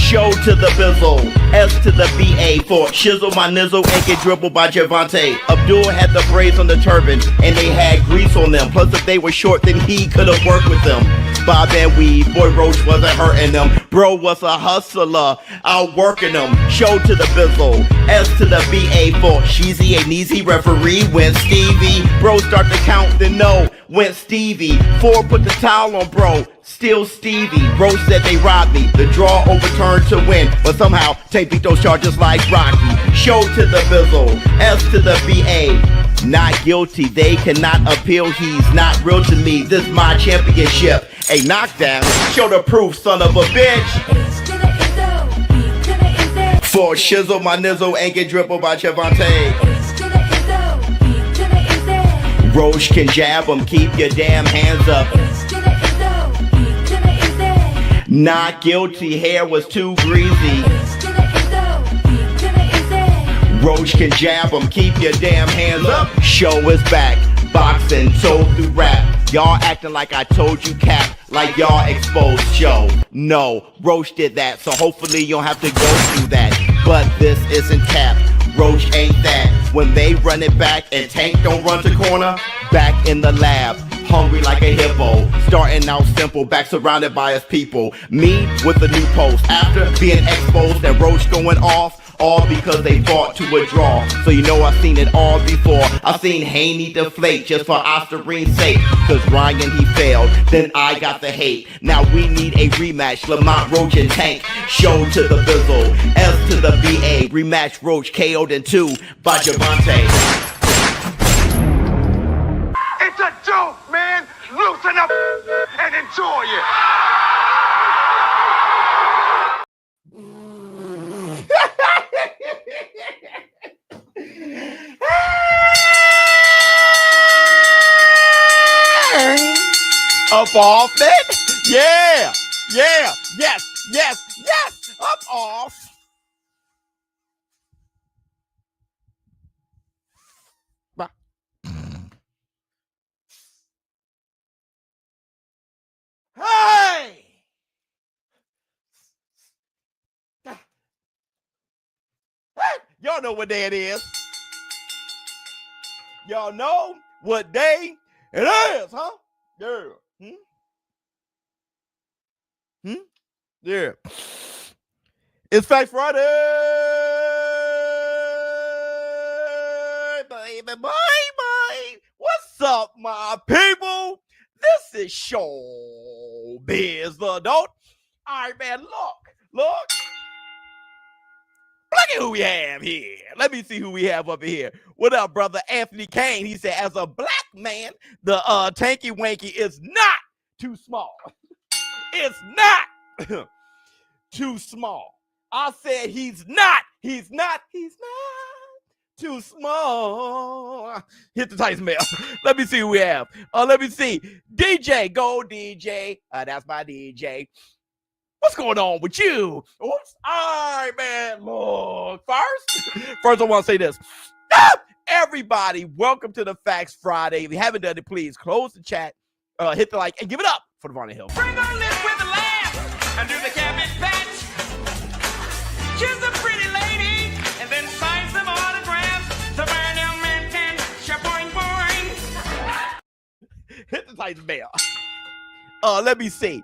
Show to the bizzle, S to the BA for shizzle my nizzle and get dribbled by Javante. Abdul had the braids on the turban and they had grease on them. Plus if they were short then he could have worked with them. Bob and weed, boy Roach wasn't hurting them. Bro was a hustler, outworking them. Show to the bizzle, S to the BA for Sheezy and easy referee went Stevie. Bro start to count then no, went Stevie. 4 put the towel on bro, still Stevie. Roach said they robbed me, the draw overturned to win, but somehow Tank beat those charges like Rocky. Show to the bizzle, S to the BA. Not guilty, they cannot appeal, he's not real to me. This my championship, a knockdown. Show the proof, son of a bitch. For shizzle my nizzle and get dribbled by Javante. Roach can jab him, keep your damn hands up. Not guilty, hair was too greasy. Roach can jab him, keep your damn hands up. Show is back, boxing told through rap. Y'all acting like I told you cap, like y'all exposed show. No, Roach did that, so hopefully you don't have to go through that. But this isn't cap, Roach ain't that. When they run it back and Tank don't run to corner, back in the lab, hungry like a hippo. Starting out simple, back surrounded by his people. Me with a new post, after being exposed and Roach going off. All because they fought to a draw. So you know I've seen it all before. I've seen Haney deflate just for Osterine's sake. Cause Ryan he failed, then I got the hate. Now we need a rematch, Lamont, Roach and Tank. Show to the bizzle, S to the BA. Rematch Roach KO'd in 2 by Javante. It's a joke, man. Loosen up and enjoy it. Up off it? Yeah, yeah, yes, yes, yes, up off. Hey! Y'all know what day it is. Y'all know what day it is, huh? Yeah. Yeah. It's Fact Friday, baby, bye. What's up, my people? This is ShowBizz, the adult. All right, man, look. Look at who we have here. Let me see who we have up here. What up, brother? Anthony Kane. He said, as a black man, the tanky wanky is not too small. It's not too small. I said he's not too small. Hit the Tyson bell. Let me see who we have. Let me see. DJ, go DJ. That's my DJ. What's going on with you? Oops. All right, man. Look, first I want to say this. Everybody, welcome to the Facts Friday. If you haven't done it, please close the chat, hit the like, and give it up for the Vonnie Hill. Bring on this with the laugh and do the cabbage patch. Kiss a pretty lady and then sign some autographs. The Burnell Manton, shaboing boing. Hit the Tyson bell. Let me see.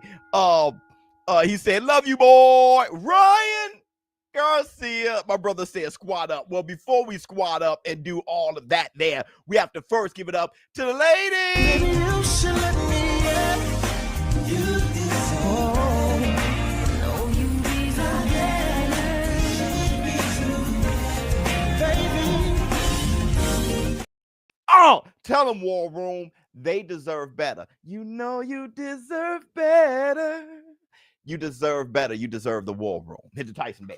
He said, love you, boy. Ryan Garcia, my brother said squat up. Well, before we squat up and do all of that there, we have to first give it up to the lady. You should let me in. You deserve better. Oh, tell them, War Room, they deserve better. You know you deserve better. You deserve better. You deserve the War Room. Hit the Tyson bell.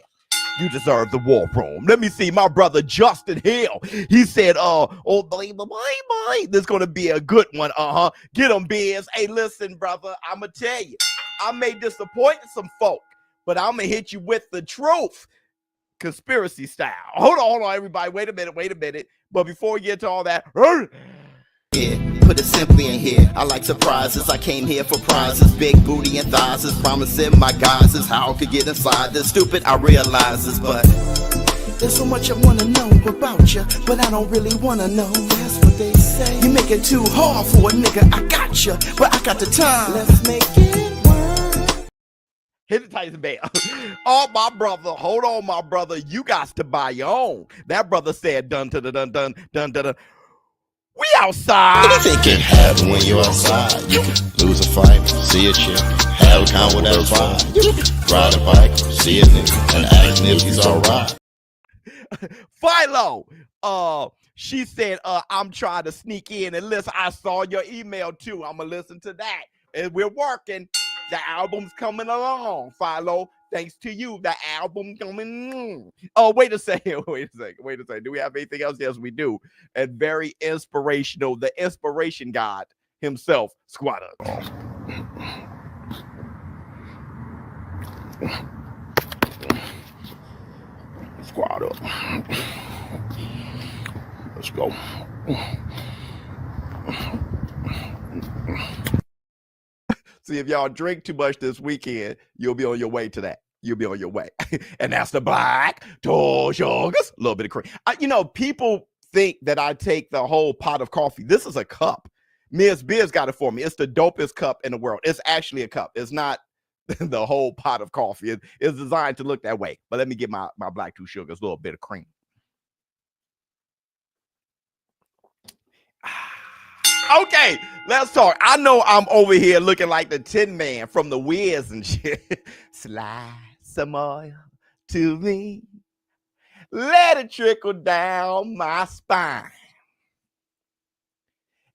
You deserve the War Room. Let me see. My brother Justin Hill. He said, oh, bye. This is going to be a good one. Get him, Biz. Hey, listen, brother. I'm going to tell you. I may disappoint some folk, but I'm going to hit you with the truth. Conspiracy style. Hold on, everybody. Wait a minute. But before we get to all that. Yeah. put it simply in here. I like surprises, I came here for prizes. Big booty and thighs is promising my guys is how I could get inside this. Stupid, I realize this, but there's so much I wanna know about you, but I don't really wanna know. That's what they say. You make it too hard for a nigga, I got you, but I got the time. Let's make it work. Hit the Tyson bell. Oh, my brother, hold on, my brother. You got to buy your own. That brother said dun to the dun dun dun dun dun. We outside. Anything can happen when you outside. You can lose a fight, see a chick, have a con with that vibe. You can ride a bike, see a nigga, and ask him if he's alright. Philo, she said, I'm trying to sneak in and listen. I saw your email too. I'm gonna listen to that. And we're working. The album's coming along, Philo. Thanks to you, the album coming. Oh, wait a second. Do we have anything else? Yes, we do. And very inspirational. The inspiration god himself, Squatter. Squad up. Let's go. See, if y'all drink too much this weekend, you'll be on your way to that. You'll be on your way. And that's the black tall sugars. A little bit of cream. You know, people think that I take the whole pot of coffee. This is a cup. Ms. Biz got it for me. It's the dopest cup in the world. It's actually a cup. It's not the whole pot of coffee. It's designed to look that way. But let me get my black two sugars, a little bit of cream. Okay, let's talk. I know I'm over here looking like the Tin Man from the Wiz and shit. Slide some oil to me. Let it trickle down my spine.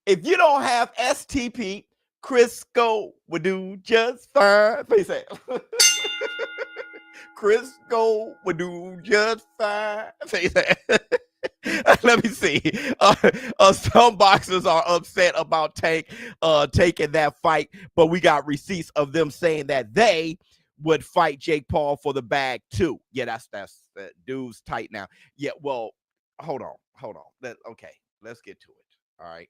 If you don't have STP, Crisco would do just fine. Please say it. Crisco would do just fine. Say that. Let me see. Some boxers are upset about Tank taking that fight, but we got receipts of them saying that they would fight Jake Paul for the bag too. Yeah, that's that dude's tight now. Yeah, well, hold on. Okay, let's get to it. All right.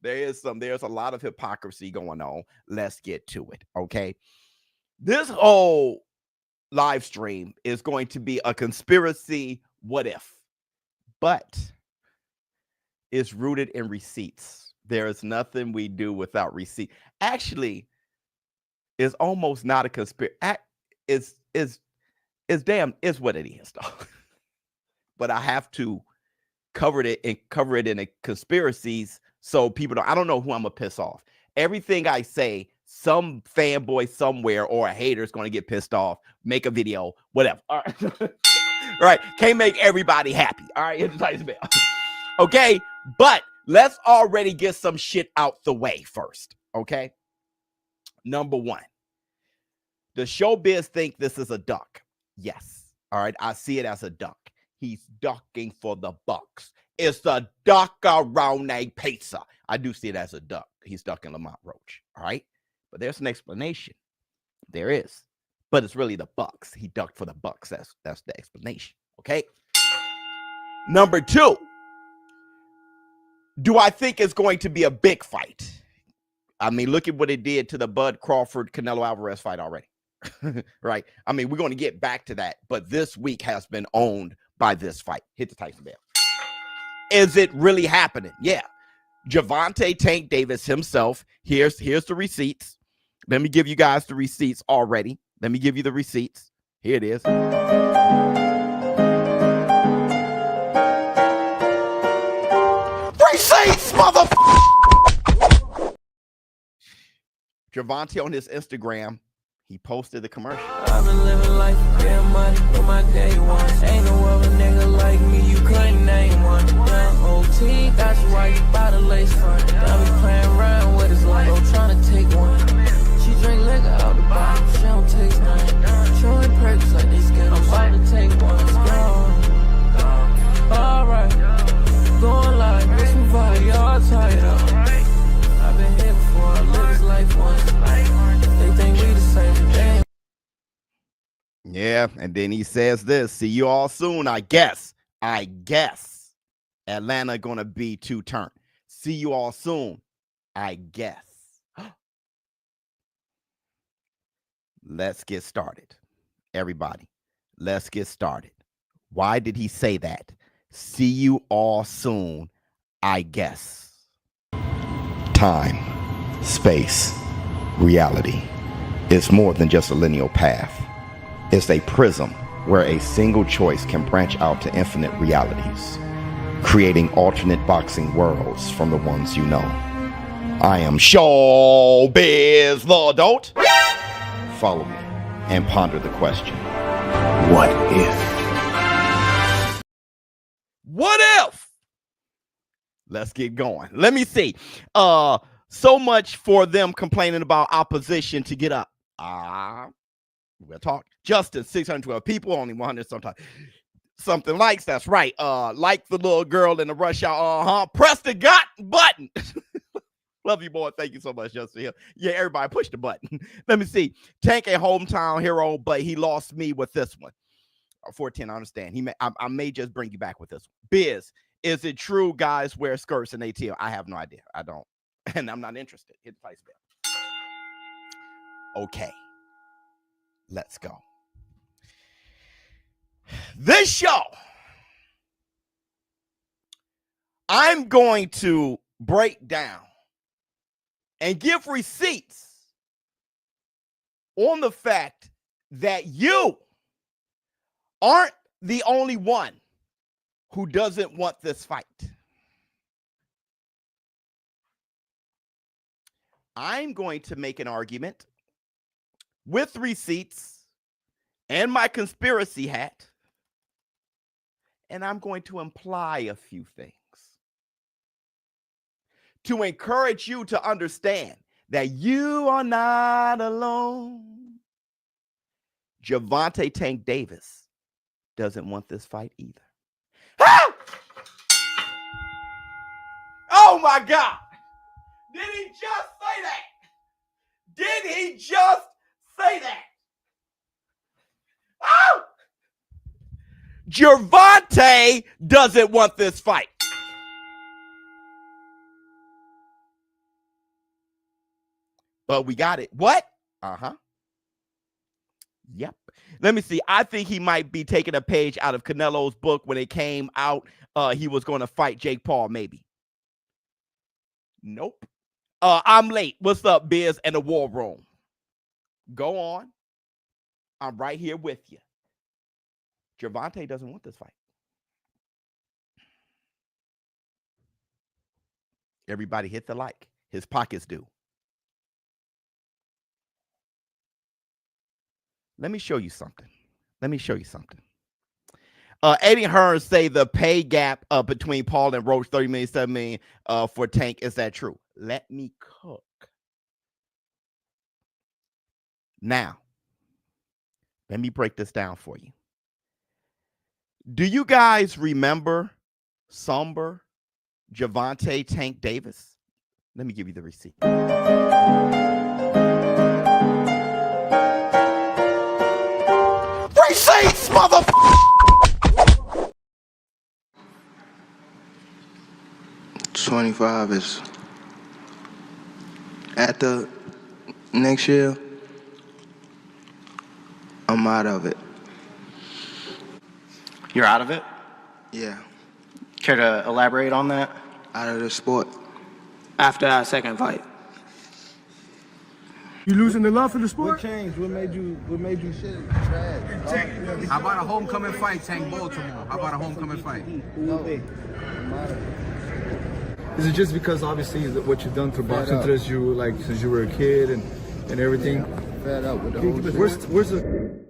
There's a lot of hypocrisy going on. Let's get to it. Okay. This whole live stream is going to be a conspiracy what if. But it's rooted in receipts. There is nothing we do without receipt. Actually, it's almost not a conspiracy. It's what it is, though. But I have to cover it in a conspiracies so people don't. I don't know who I'm gonna piss off. Everything I say, some fanboy somewhere or a hater is gonna get pissed off. Make a video, whatever. All right. Right, can't make everybody happy. All right, hit the Tyson bell. Okay, but let's already get some shit out the way first. Okay, number one, does ShowBizz think this is a duck? Yes. All right, I see it as a duck. He's ducking for the bucks. It's a duck-a-roni pizza. I do see it as a duck. He's ducking Lamont Roach. All right, but there's an explanation. There is. But it's really the Bucks. He ducked for the Bucks. That's the explanation. Okay. Number two. Do I think it's going to be a big fight? I mean, look at what it did to the Bud Crawford Canelo Alvarez fight already. Right. I mean, we're going to get back to that, but this week has been owned by this fight. Hit the Tyson bell. Is it really happening? Yeah. Gervonta Tank Davis himself. Here's the receipts. Let me give you guys the receipts already. Let me give you the receipts. Here it is. Receipts, motherfucker! Gervonta on his Instagram, he posted the commercial. I've been living life for damn money from my day one. Ain't no other nigga like me, you couldn't name one. Young OT, that's why you bout to lace front. I be playing around with his life, bro, trying to take one. She drink liquor out the bottle, she don't taste nothing. Showing perks like they scared, I'm about to take one. It's gone. Alright, going live, miss me vibe, y'all tied up. I've been here before, I live this life once. They think we the same thing. Yeah, and then he says this, see you all soon, I guess. Atlanta gonna be two-turn. See you all soon, I guess. Let's get started. Everybody, let's get started. Why did he say that? See you all soon, I guess. Time, space, reality. It's more than just a linear path. It's a prism where a single choice can branch out to infinite realities, creating alternate boxing worlds from the ones you know. I am ShowBizz the Dolt. Follow me and ponder the question. What if? What if? Let's get going. Let me see. So much for them complaining about opposition to get up. We'll talk. Justin, 612 people, only 100 something likes. That's right. Like the little girl in the rush hour. Press the button. Love you, boy. Thank you so much, Justin. Yeah, everybody push the button. Let me see. Tank a hometown hero, but he lost me with this one. 410, I understand. I may just bring you back with this one. Biz, is it true guys wear skirts in ATL? I have no idea. I don't. And I'm not interested. Hit the place bell. Okay. Let's go. This show, I'm going to break down and give receipts on the fact that you aren't the only one who doesn't want this fight. I'm going to make an argument with receipts and my conspiracy hat, and I'm going to imply a few things to encourage you to understand that you are not alone. Gervonta Tank Davis doesn't want this fight either. Ah! Oh my God. Did he just say that? Did he just say that? Oh! Gervonta doesn't want this fight. But we got it. What? Yep. Let me see. I think he might be taking a page out of Canelo's book when it came out. He was going to fight Jake Paul, maybe. Nope. I'm late. What's up, Biz and the War Room? Go on. I'm right here with you. Gervonta doesn't want this fight. Everybody hit the like. His pockets do. Let me show you something. Eddie Hearn say the pay gap between Paul and Roach, 30 million, 7 million for Tank. Is that true? Let me cook. Now, let me break this down for you. Do you guys remember somber Gervonta Tank Davis? Let me give you the receipt. Receipts, motherfucker! 25 is after next year. I'm out of it. You're out of it? Yeah, Care to elaborate on that? out of the sport. After our second fight. You losing the love for the sport? What changed? What made you shit trash? How about a homecoming fight, Tank Baltimore? How about a homecoming fight? Is it just because obviously what you've done through boxing since you were a kid and everything? Yeah, fed up with the whole shit. Where's the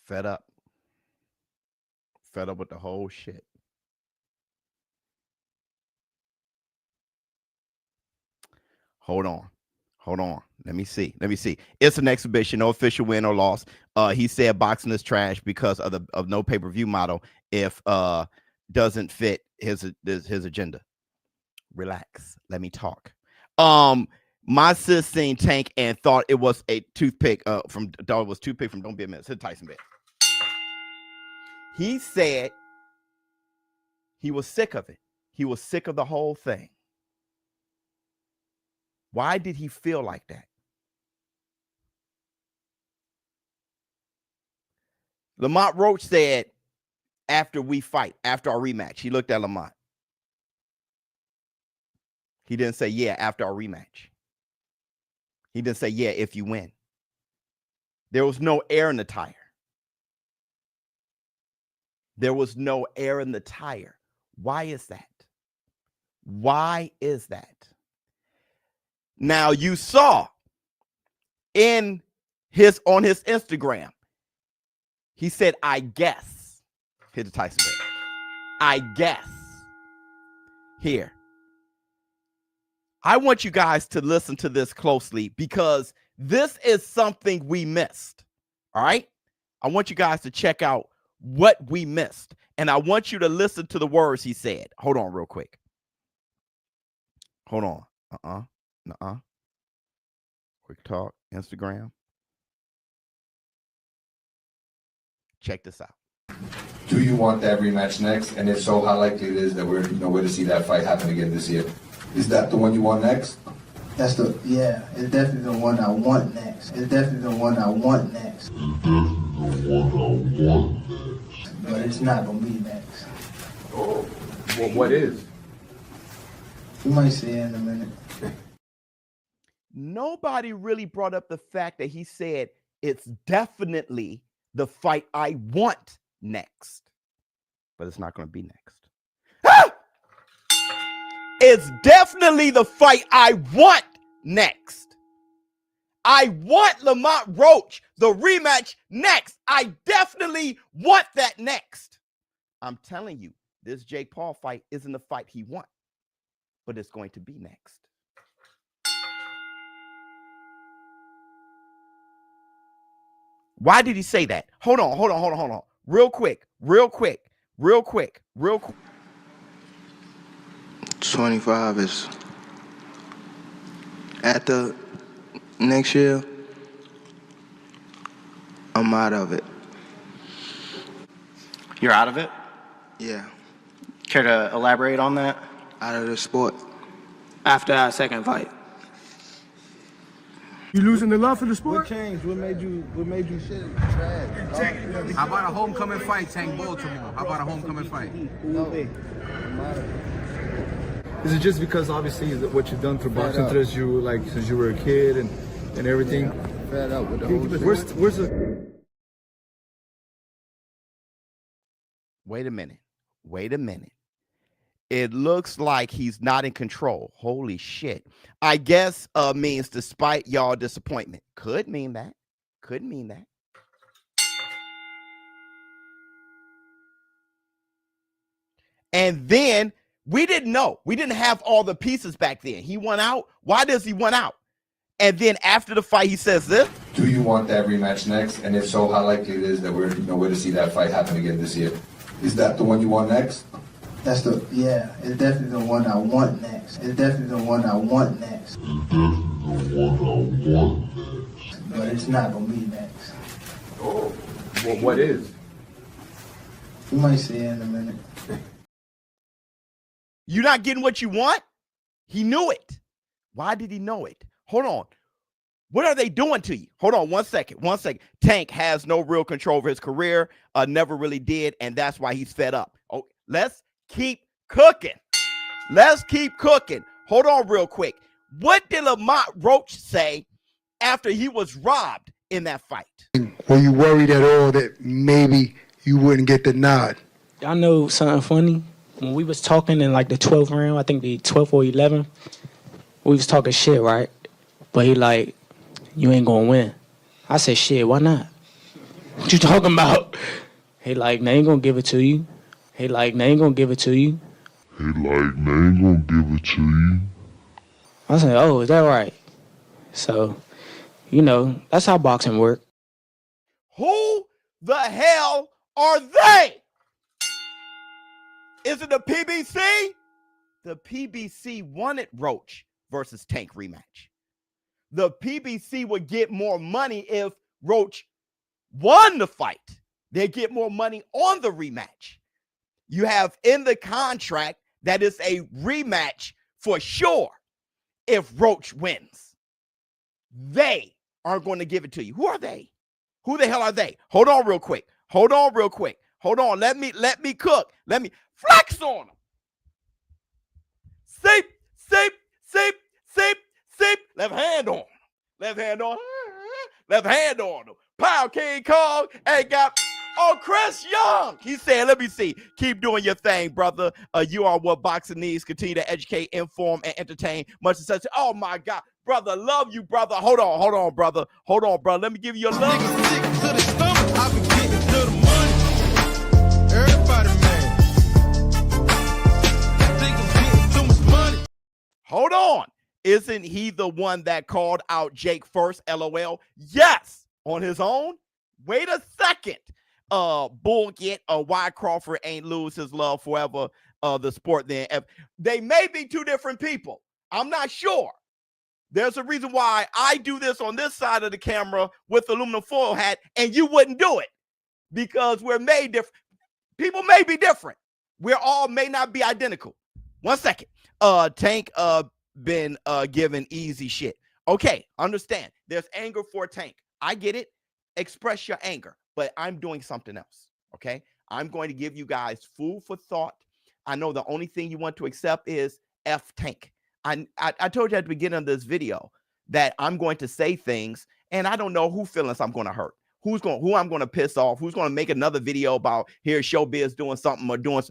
Fed up with the whole shit. Hold on. Let me see. It's an exhibition, no official win or loss. He said boxing is trash because of no pay-per-view model if doesn't fit his agenda. Relax. Let me talk. My sis seen Tank and thought it was a toothpick from Don't Be a Menace. Hit Tyson bit. He said he was sick of it. He was sick of the whole thing. Why did he feel like that? Lamont Roach said after we fight, after our rematch, he looked at Lamont. He didn't say, yeah, after our rematch. He didn't say, yeah, if you win. There was no air in the tire. There was no air in the tire. Why is that? Why is that? Now you saw on his Instagram, he said, I guess. Hit the Tyson bit. I guess. Here. I want you guys to listen to this closely because this is something we missed. All right? I want you guys to check out what we missed. And I want you to listen to the words he said. Hold on real quick. Hold on. Quick talk, Instagram. Check this out. Do you want that rematch next? And if so, how likely it is that we're to see that fight happen again this year? Is that the one you want next? It's definitely the one I want next. But it's not gonna be next. Oh, well, what is? You might see it in a minute. Nobody really brought up the fact that he said it's definitely the fight I want next. But it's not going to be next. Ah! It's definitely the fight I want next. I want Lamont Roach, the rematch next. I definitely want that next. I'm telling you, this Jake Paul fight isn't the fight he wants, but it's going to be next. Why did he say that? Hold on. Real quick. 25 is at the next year. I'm out of it. You're out of it? Yeah, Care to elaborate on that? out of the sport. After our second fight. You losing the love for the sport? What changed? What made you shit trash? How about a homecoming fight, Tank Baltimore? How about a homecoming fight? Is it just because obviously what you've done through boxing since you were a kid and everything? Yeah, fed up with the whole shit. Where's the? Wait a minute. It looks like he's not in control. Holy shit. I guess means despite y'all disappointment. Could mean that. And then we didn't know. We didn't have all the pieces back then. He won out. Why does he win out? And then after the fight, he says this. Do you want that rematch next? And if so, how likely it is that we're to see that fight happen again this year? Is that the one you want next? It's definitely the one I want next. But it's not gonna be next. Oh, well, what is? You might see it in a minute. You're not getting what you want? He knew it. Why did he know it? Hold on. What are they doing to you? Hold on one second. Tank has no real control over his career, never really did, and that's why he's fed up. Oh, let's keep cooking. Hold on real quick. What did Lamont Roach say after he was robbed in that fight? Were you worried at all that maybe you wouldn't get the nod? Y'all know something funny? When we was talking in like the 12th round, I think the 12th or 11th, we was talking shit, right? But he like, you ain't gonna win. I said, shit, why not? What you talking about? He like, they ain't gonna give it to you. I said, oh, is that right? So, that's how boxing works. Who the hell are they? Is it the PBC? The PBC wanted Roach versus Tank rematch. the PBC would get more money if Roach won the fight. They get more money on the rematch. You have in the contract that is a rematch for sure if Roach wins. They aren't going to give it to you. Who are they? Who the hell are they? Hold on real quick. Hold on real quick. Hold on. Let me cook. Let me flex on them. Sape. Left hand on him. Left hand on him. Left hand on him. Pow, King Kong. Ain't got... Oh, Chris Young. He said, let me see. Keep doing your thing, brother. You are what boxing needs. Continue to educate, inform, and entertain. Much as such. Oh, my God. Brother, love you, brother. Hold on, brother. Hold on, brother. Let me give you a love. Sick to the stomach. I be getting to the money. Everybody, man. Think I'm getting too much money. Hold on. Isn't he the one that called out Jake first? LOL. Yes. On his own? Wait a second. Bull get why Crawford ain't lose his love forever. The sport then. They may be two different people. I'm not sure. There's a reason why I do this on this side of the camera with aluminum foil hat and you wouldn't do it, because we're made different. People may be different. We're all may not be identical. 1 second. Tank been given easy shit. Okay, understand. There's anger for Tank. I get it. Express your anger, but I'm doing something else. Okay, I'm going to give you guys food for thought. I know the only thing you want to accept is F Tank. I told you at the beginning of this video that I'm going to say things, and I don't know who feelings I'm going to hurt, who I'm going to piss off, who's going to make another video about here ShowBizz doing something or doing.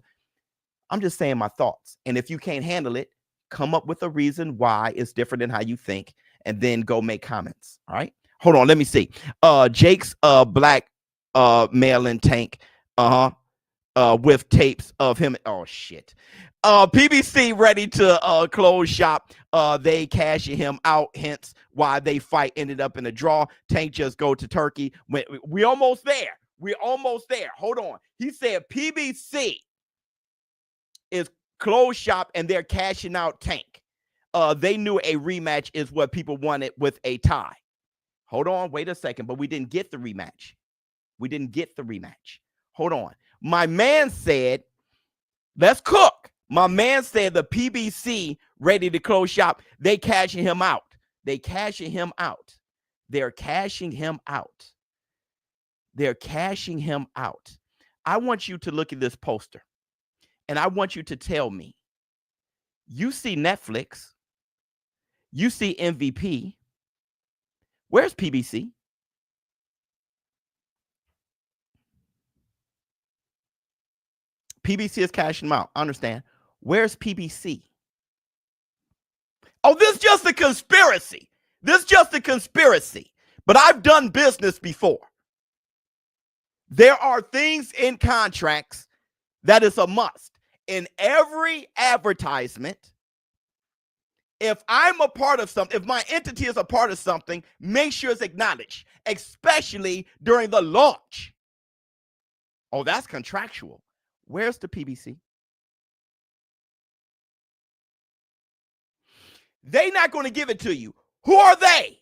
I'm just saying my thoughts, and if you can't handle it, come up with a reason why it's different than how you think, and then go make comments. All right. Hold on, let me see. Jake's black mail-in Tank with tapes of him. Oh shit. PBC ready to close shop. They cashing him out, hence why they fight ended up in a draw. Tank just go to Turkey. We almost there. We're almost there. Hold on. He said PBC is closed shop and they're cashing out Tank. They knew a rematch is what people wanted with a tie. Hold on, wait a second, but we didn't get the rematch. We didn't get the rematch. Hold on. My man said, let's cook. My man said the PBC ready to close shop. They cashing him out. They cashing him out. They're cashing him out. They're cashing him out. I want you to look at this poster, and I want you to tell me, you see Netflix, you see MVP, where's PBC? PBC is cashing them out. I understand. Where's PBC? Oh, this is just a conspiracy. This is just a conspiracy. But I've done business before. There are things in contracts that is a must. In every advertisement, if I'm a part of something, if my entity is a part of something, make sure it's acknowledged, especially during the launch. Oh, that's contractual. Where's the PBC? They're not going to give it to you. Who are they?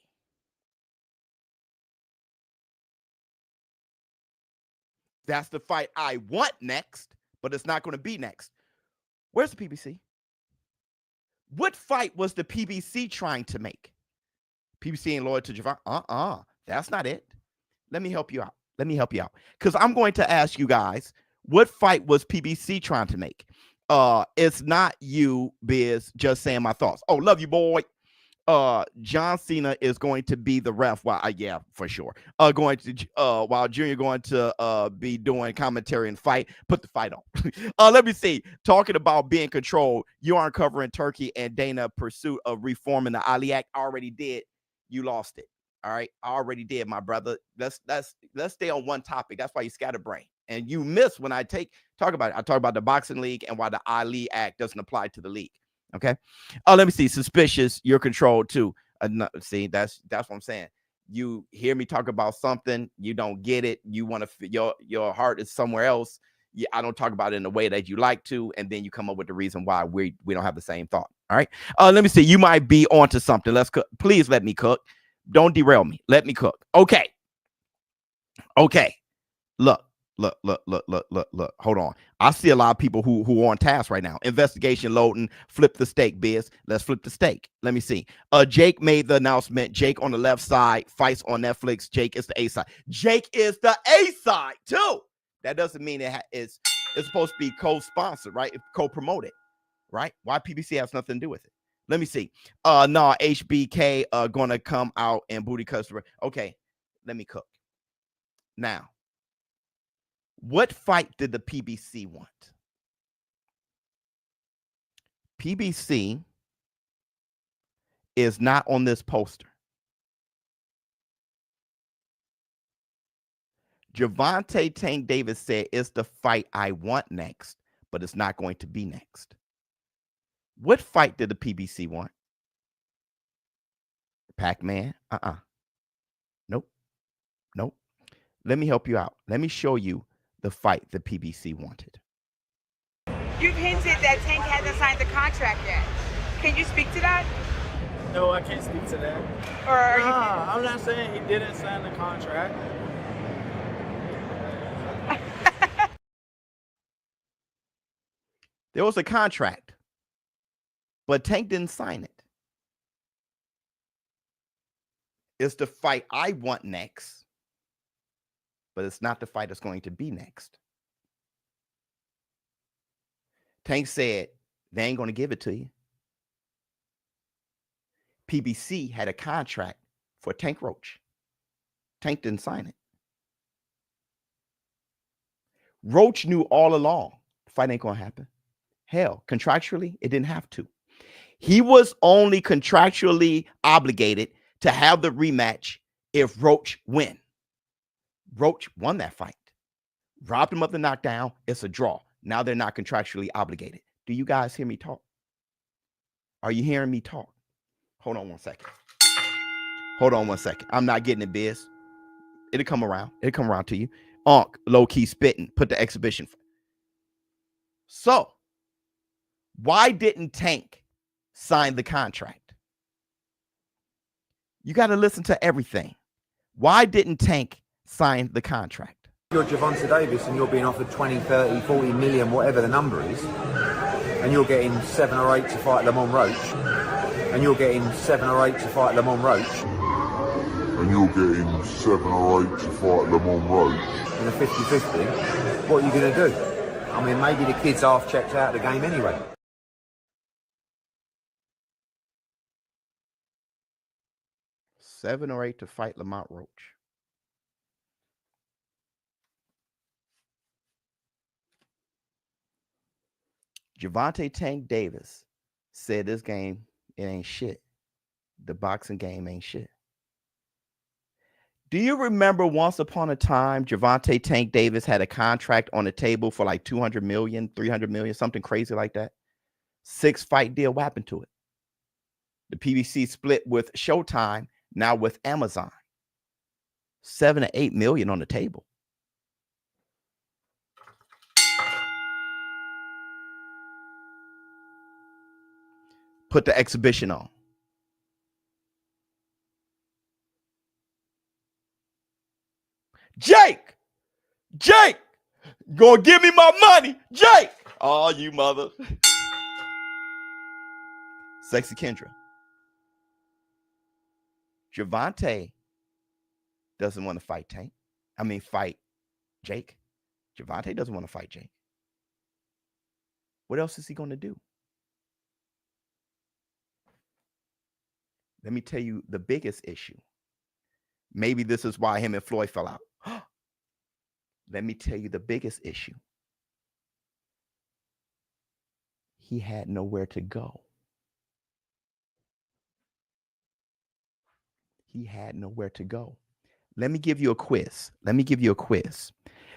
That's the fight I want next, but it's not going to be next. Where's the PBC? What fight was the PBC trying to make? PBC ain't loyal to Javon. That's not it. Let me help you out. Let me help you out. Because I'm going to ask you guys, what fight was PBC trying to make? It's not you, Biz, just saying my thoughts. Oh, love you, boy. John Cena is going to be the ref. Yeah, for sure. While Junior going to be doing commentary and fight. Put the fight on. Let me see. Talking about being controlled, you aren't covering Turkey and Dana pursuit of reforming the Ali Act. I already did. You lost it. All right, I already did, my brother. Let's stay on one topic. That's why you scatterbrain. And you miss when I talk about it. I talk about the boxing league and why the Ali Act doesn't apply to the league. Okay. Let me see. Suspicious. You're controlled too. No, see, that's what I'm saying. You hear me talk about something, you don't get it. You want to, your heart is somewhere else. Yeah, I don't talk about it in the way that you like to, and then you come up with the reason why we don't have the same thought. All right. Let me see. You might be onto something. Let's cook. Please let me cook. Don't derail me. Let me cook. Okay. Okay. Look. Hold on. I see a lot of people who are on task right now. Investigation loading. Flip the steak, Biz. Let's flip the steak. Let me see. Jake made the announcement. Jake on the left side. Fights on Netflix. Jake is the A side. Jake is the A side too. That doesn't mean it's supposed to be co-sponsored, right? Co-promoted, right? Why PBC has nothing to do with it. Let me see. No, HBK gonna come out and booty customer. Okay, let me cook. Now, what fight did the PBC want? PBC is not on this poster. Gervonta Tank Davis said it's the fight I want next, but it's not going to be next. What fight did the PBC want? Pac-Man? Nope. Let me help you out. Let me show you the fight the PBC wanted. You've hinted that Tank hasn't signed the contract yet. Can you speak to that? No, I can't speak to that. Or are you... I'm not saying he didn't sign the contract. There was a contract, but Tank didn't sign it. It's the fight I want next, but it's not the fight that's going to be next. Tank said they ain't going to give it to you. PBC had a contract for Tank Roach. Tank didn't sign it. Roach knew all along the fight ain't going to happen. Hell, contractually, it didn't have to. He was only contractually obligated to have the rematch if Roach win. Roach won that fight. Robbed him of the knockdown. It's a draw. Now they're not contractually obligated. Do you guys hear me talk? Are you hearing me talk? Hold on one second. I'm not getting it, Biz. It'll come around. It'll come around to you. Low-key spitting. Put the exhibition. So, why didn't Tank sign the contract? You got to listen to everything. Why didn't Tank sign the contract? You're Gervonta Davis and you're being offered 20, 30, 40 million, whatever the number is, and you're getting 7 or 8 to fight Lamont Roach, and you're getting 7 or 8 to fight Lamont Roach, and you're getting 7 or 8 to fight Lamont Roach in a 50-50, what are you going to do? I mean, maybe the kid's half checked out of the game anyway. Seven or 8 to fight Lamont Roach. Gervonta Tank Davis said this game, it ain't shit. The boxing game ain't shit. Do you remember once upon a time, Gervonta Tank Davis had a contract on the table for like 200 million, 300 million, something crazy like that? 6-fight deal. What happened to it? The PBC split with Showtime, now with Amazon. 7 to 8 million on the table. Put the exhibition on. Jake, gonna give me my money, Jake. Oh, you mother. Sexy Kendra. Gervonta doesn't want to fight Tank. Fight Jake. Gervonta doesn't want to fight Jake. What else is he going to do? Let me tell you the biggest issue. Maybe this is why him and Floyd fell out. Let me tell you the biggest issue. He had nowhere to go. He had nowhere to go. Let me give you a quiz.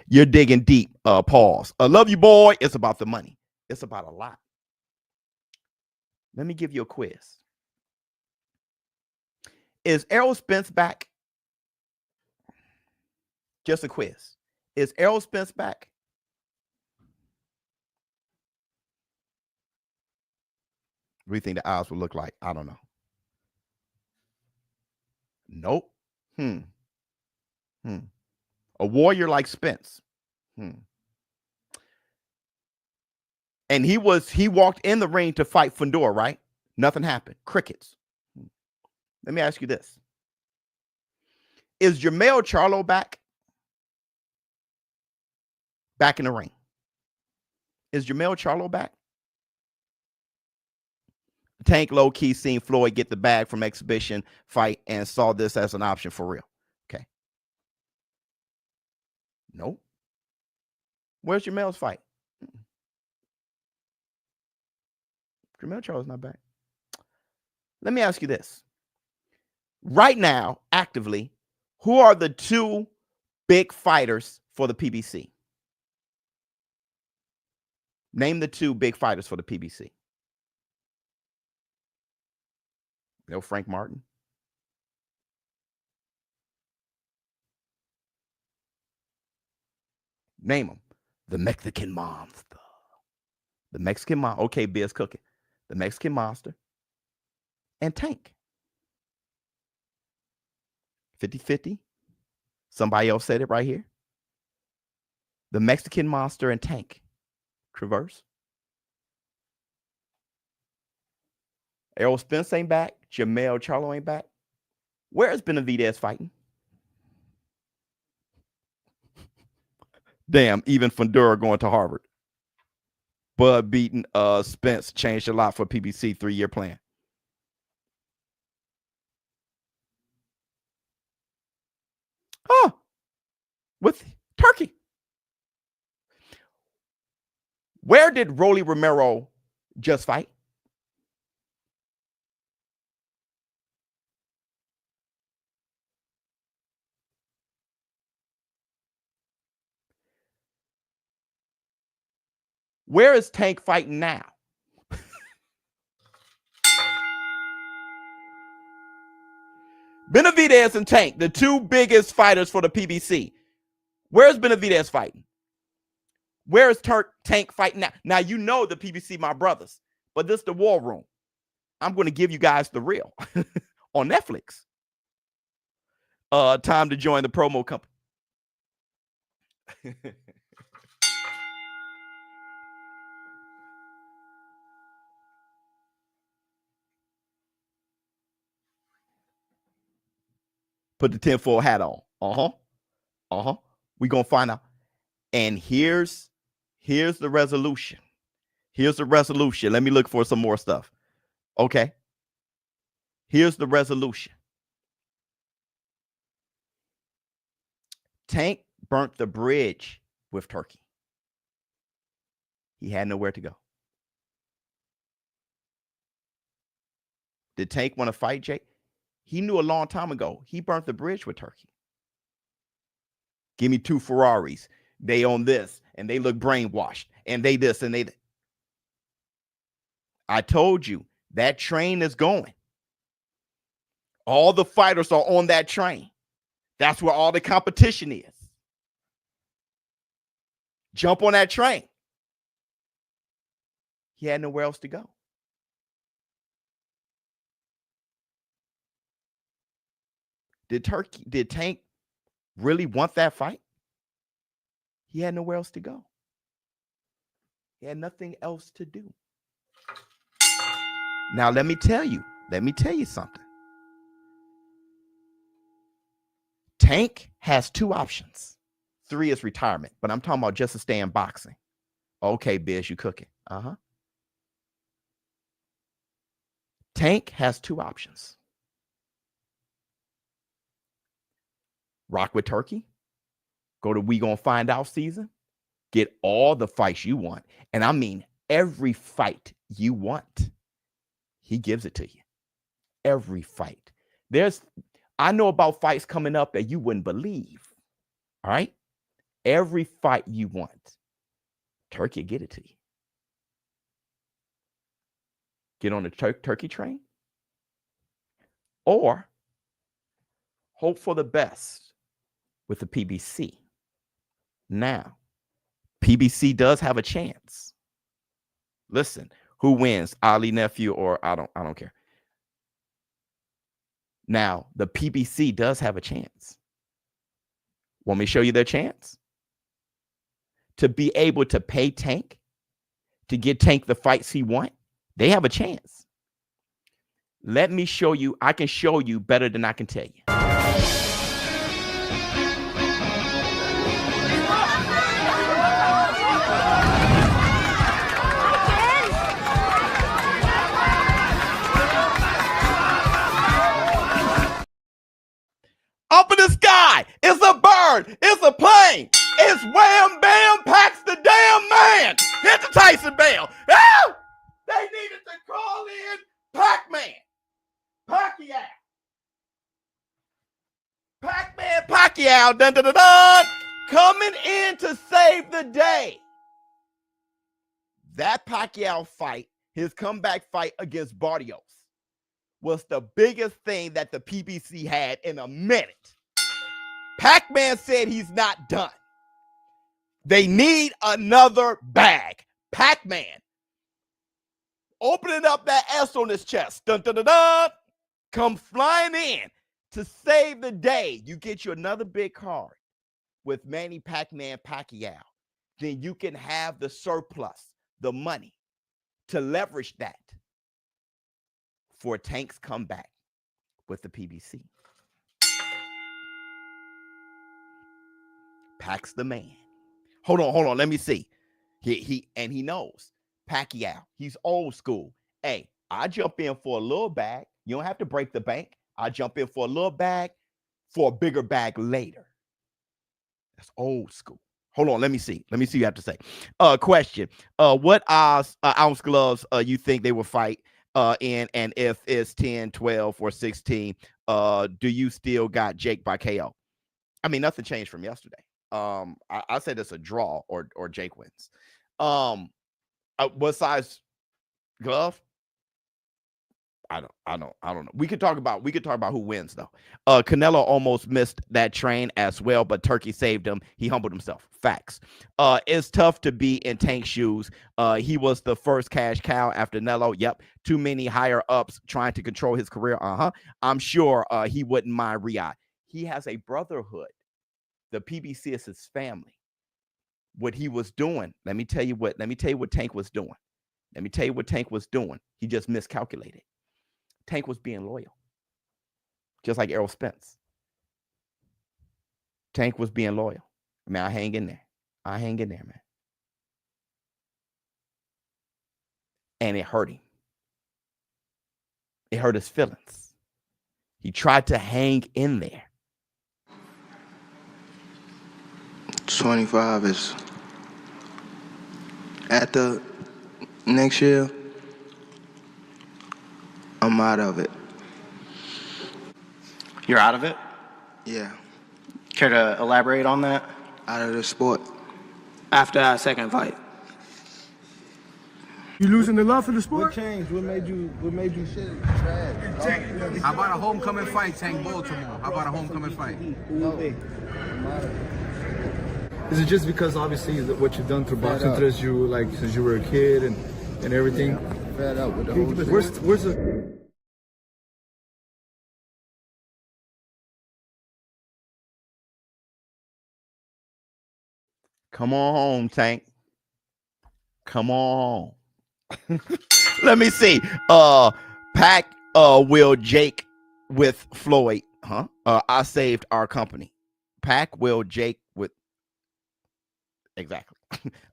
You're digging deep. Pause. I love you, boy. It's about the money. It's about a lot. Let me give you a quiz. Is Errol Spence back? Just a quiz. Is Errol Spence back? What do you think the odds would look like? I don't know. Nope. A warrior like Spence. And he walked in the ring to fight Fundora, right? Nothing happened. Crickets. Let me ask you this. Is Jermell Charlo back? Back in the ring. Is Jermell Charlo back? Tank low-key seen Floyd get the bag from exhibition fight and saw this as an option for real. Okay. Nope. Where's Jermell's fight? Jermell Charlo's not back. Let me ask you this. Right now, actively, who are the two big fighters for the PBC? Name the two big fighters for the PBC. No Frank Martin. Name them. The Mexican Monster. The Mexican Monster. Okay, Biz cooking. The Mexican Monster. And Tank. 50-50. Somebody else said it right here. The Mexican Monster and Tank. Traverse. Errol Spence ain't back. Jermell Charlo ain't back. Where's Benavidez fighting? Damn, even Fundora going to Harvard. Bud beating Spence changed a lot for PBC 3-year plan. Oh, with Turkey. Where did Rolly Romero just fight? Where is Tank fighting now? Benavidez and Tank, the two biggest fighters for the PBC. Where's Benavidez fighting? Where is Tank fighting now? Now, you know the PBC, my brothers, but this is the war room. I'm going to give you guys the real on Netflix. Time to join the promo company. Put the tinfoil hat on. We're going to find out. And here's the resolution. Here's the resolution. Let me look for some more stuff. Okay. Here's the resolution. Tank burnt the bridge with Turkey. He had nowhere to go. Did Tank want to fight Jake? He knew a long time ago. He burnt the bridge with Turkey. Give me two Ferraris. They own this, and they look brainwashed, and they this, and they that. I told you, that train is going. All the fighters are on that train. That's where all the competition is. Jump on that train. He had nowhere else to go. Did Tank really want that fight? He had nowhere else to go. He had nothing else to do. Now, let me tell you something. Tank has two options. 3 is retirement, but I'm talking about just to stay in boxing. Okay, Biz, you cooking. Tank has two options. Rock with Turkey. Go to We Gonna Find Out season. Get all the fights you want. And I mean every fight you want. He gives it to you. Every fight. I know about fights coming up that you wouldn't believe. All right? Every fight you want. Turkey get it to you. Get on the Turkey train. Or hope for the best with the PBC. Now, PBC does have a chance. Listen, Who wins, Ali nephew or I don't care. Now, the PBC does have a chance. Want me to show you their chance? To be able to pay Tank, to get Tank the fights he wants, they have a chance. Let me show you. I can show you better than I can tell you. Up in the sky, it's a bird, it's a plane, it's wham bam, packs the damn man. Hit the Tyson bell. Ah! They needed to call in Pac-Man, Pacquiao. Pac-Man, Pacquiao, dun, dun, dun, dun, coming in to save the day. That Pacquiao fight, his comeback fight against Barrios, was the biggest thing that the PBC had in a minute. Pac-Man said he's not done. They need another bag. Pac-Man opening up that S on his chest. Dun, dun, dun, dun, come flying in to save the day. You get you another big card with Manny Pac-Man Pacquiao. Then you can have the surplus, the money, to leverage that for Tank's comeback with the PBC. Pac's the man. Hold on. Let me see. He knows Pacquiao. He's old school. Hey, I jump in for a little bag. You don't have to break the bank. I jump in for a little bag for a bigger bag later. That's old school. Hold on. Let me see. Let me see what you have to say. Question. What ounce gloves you think they will fight in, and if it's 10, 12, or 16, do you still got Jake by KO? I mean, nothing changed from yesterday. I said it's a draw or Jake wins. What size glove? I don't know. We could talk about who wins though. Canelo almost missed that train as well, but Turkey saved him. He humbled himself. Facts. It's tough to be in Tank's shoes. He was the first cash cow after Canelo. Yep. Too many higher ups trying to control his career. I'm sure he wouldn't mind Riyadh. He has a brotherhood. The PBC is his family. What he was doing, let me tell you what Tank was doing. He just miscalculated. Tank was being loyal. Just like Errol Spence. Tank was being loyal. Man, I hang in there, man. And it hurt him. It hurt his feelings. He tried to hang in there. 25 is after next year, I'm out of it. You're out of it? Yeah. Care to elaborate on that? Out of the sport. After our second fight. You losing the love for the sport? What changed? What made you shit trash? How about a homecoming fight, Tank Baltimore? How about a homecoming fight? Is it just because obviously what you've done through boxing interest you like since you were a kid and everything? Yeah, fed up with the whole thing. Where's the Come on home, Tank. Come on. Let me see. Pac will Jake with Floyd. I saved our company. Pac will Jake with exactly.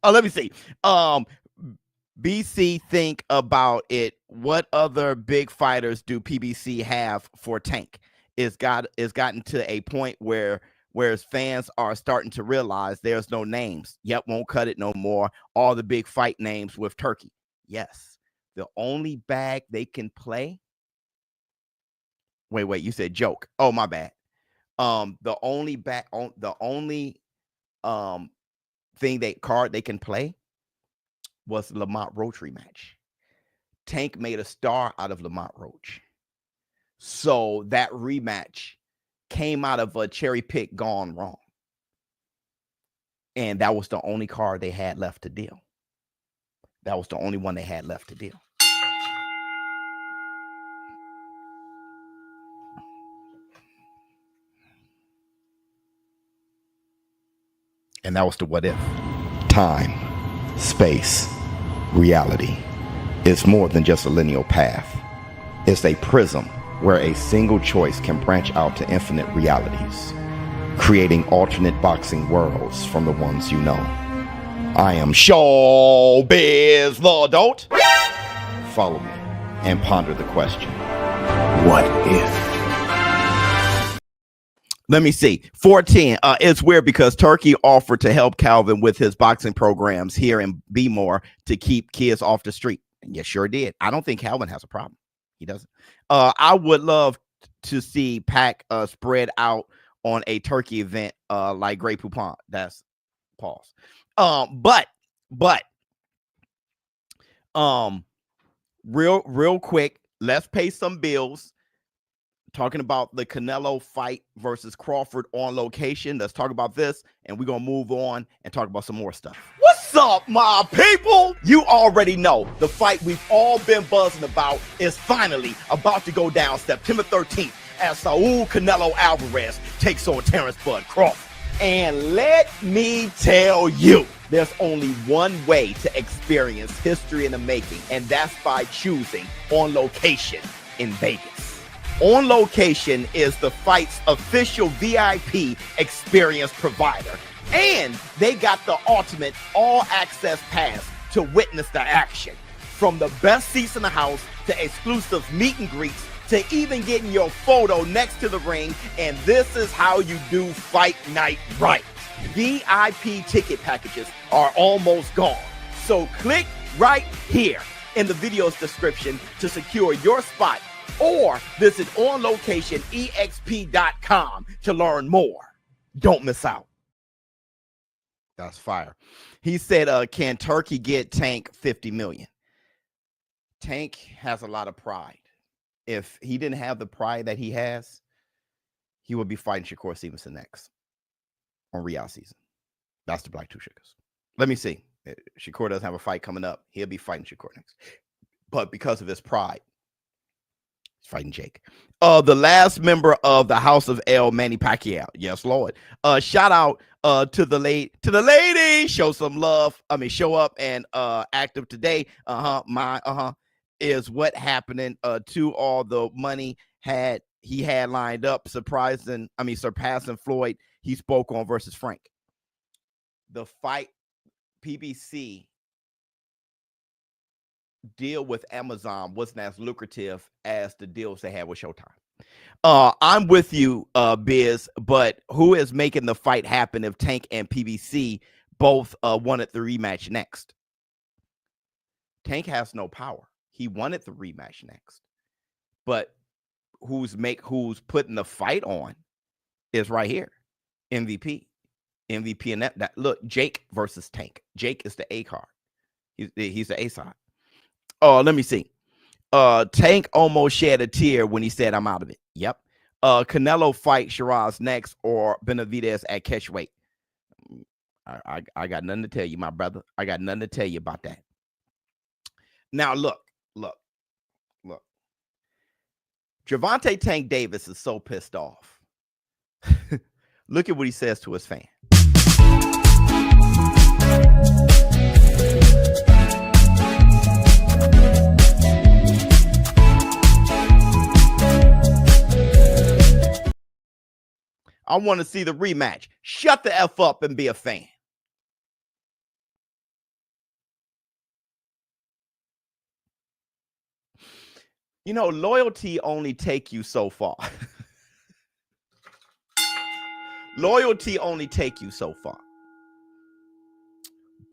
Let me see. BC, think about it. What other big fighters do PBC have for Tank? It's gotten to a point whereas fans are starting to realize there's no names. Yep, won't cut it no more. All the big fight names with Turkey. Yes, the only bag they can play. Wait, you said joke. Oh, my bad. The only thing they can play was Lamont Roach rematch. Tank made a star out of Lamont Roach. So that rematch came out of a cherry pick gone wrong. And that was the only card they had left to deal. That was the only one they had left to deal. And that was the what if. Time, space, reality. It's more than just a linear path. It's a prism where a single choice can branch out to infinite realities, creating alternate boxing worlds from the ones you know. I am ShowBizz the Dolt. Follow me and ponder the question, what if? Let me see. 410. It's weird because Turkey offered to help Calvin with his boxing programs here in Bmore to keep kids off the street. And yes, sure did. I don't think Calvin has a problem. He doesn't. I would love to see Pac spread out on a Turkey event like Grey Poupon. That's pause. But real quick, let's pay some bills. Talking about the Canelo fight versus Crawford on location. Let's talk about this, and we're going to move on and talk about some more stuff. What's up, my people? You already know the fight we've all been buzzing about is finally about to go down September 13th as Saul Canelo Alvarez takes on Terrence Bud Crawford. And let me tell you, there's only one way to experience history in the making, and that's by choosing On Location in Vegas. On Location is the fight's official VIP experience provider, and they got the ultimate all-access pass to witness the action. From the best seats in the house to exclusive meet and greets to even getting your photo next to the ring, and this is how you do fight night right. VIP ticket packages are almost gone, so click right here in the video's description to secure your spot, or visit onlocationexp.com to learn more. Don't miss out. That's fire. He said, can Turkey get Tank 50 million? Tank has a lot of pride. If he didn't have the pride that he has, he would be fighting Shakur Stevenson next on Riyadh season. That's the Black Two Sugars. Let me see. Shakur doesn't have a fight coming up. He'll be fighting Shakur next. But because of his pride, fighting Jake. The last member of the House of L, Manny Pacquiao. Yes, Lord. Shout out to the lady. Show some love. I mean, show up and active today. Is what happening to all the money he had lined up, surpassing Floyd. He spoke on versus Frank. The fight PBC deal with Amazon wasn't as lucrative as the deals they had with Showtime. I'm with you, Biz, but who is making the fight happen if Tank and PBC both wanted the rematch next? Tank has no power. He wanted the rematch next, but who's putting the fight on is right here. MVP and that look, Jake versus Tank. Jake is the A card. He's the A side. Let me see. Tank almost shed a tear when he said, I'm out of it. Yep. Canelo fight Shiraz next or Benavidez at catchweight. I got nothing to tell you, my brother. I got nothing to tell you about that. Now, look. Gervonta Tank Davis is so pissed off. Look at what he says to his fan. I want to see the rematch. Shut the F up and be a fan. You know, loyalty only take you so far. Loyalty only take you so far.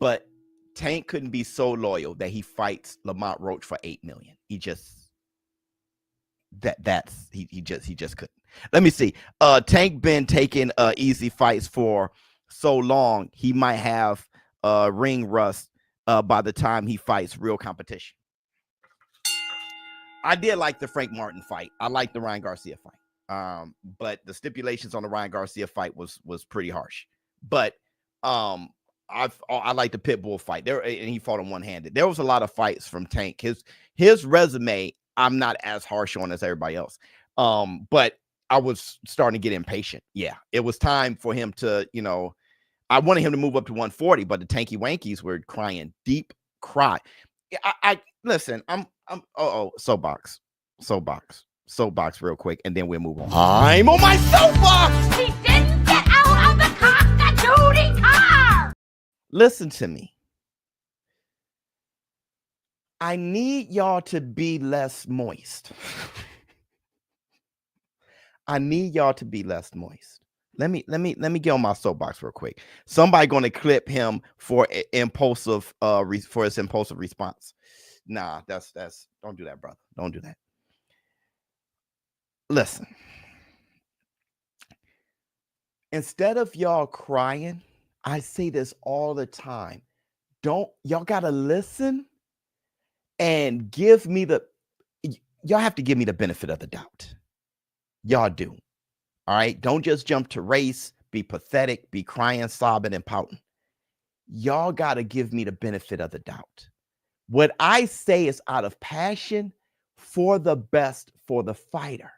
But Tank couldn't be so loyal that he fights Lamont Roach for $8 million. He just couldn't. Let me see. Tank been taking easy fights for so long, he might have ring rust by the time he fights real competition. I did like the Frank Martin fight. I like the Ryan Garcia fight. But the stipulations on the Ryan Garcia fight was pretty harsh. But I like the pit bull fight there, and he fought him one-handed. There was a lot of fights from Tank. His resume, I'm not as harsh on as everybody else. But I was starting to get impatient. Yeah, it was time for him to, I wanted him to move up to 140, but the Tanky Wankies were crying deep cry. I listen. I'm soapbox real quick, and then we'll move on. I'm on my soapbox. He didn't get out of the cock-a-doodle car! Listen to me. I need y'all to be less moist. I need y'all to be less moist. Let me get on my soapbox real quick. Somebody going to clip him for impulsive for his impulsive response. Nah, that's don't do that, brother. Don't do that. Listen. Instead of y'all crying, I say this all the time. Y'all got to listen and give me y'all have to give me the benefit of the doubt. Y'all do. All right. Don't just jump to race, be pathetic, be crying, sobbing, and pouting. Y'all got to give me the benefit of the doubt. What I say is out of passion for the best for the fighter.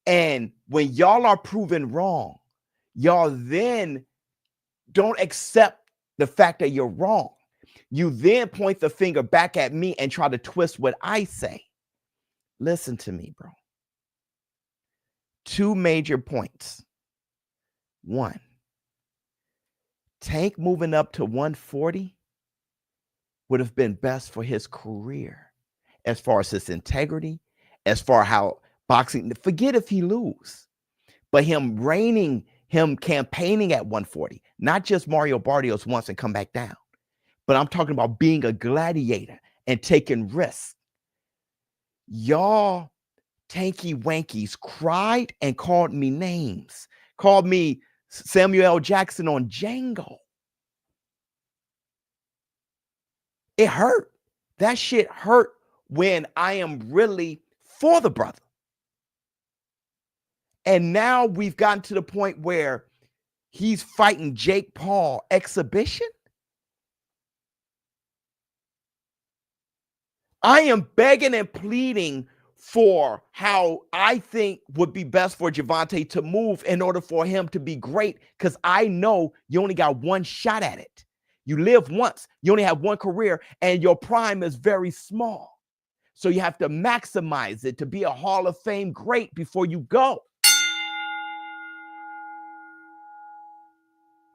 And when y'all are proven wrong, y'all then don't accept the fact that you're wrong. You then point the finger back at me and try to twist what I say. Listen to me, bro. 2 major points. 1, Tank moving up to 140 would have been best for his career as far as his integrity, as far as how boxing, forget if he lose, but him campaigning at 140, not just Mario Barrios once and come back down, but I'm talking about being a gladiator and taking risks. Y'all Tanky Wankies cried and called me names, called me Samuel L. Jackson on Django. It hurt. That shit hurt when I am really for the brother. And now we've gotten to the point where he's fighting Jake Paul exhibition. I am begging and pleading for how I think would be best for Gervonta to move in order for him to be great, because I know you only got one shot at it. You live once. You only have one career, and your prime is very small. So you have to maximize it to be a Hall of Fame great before you go.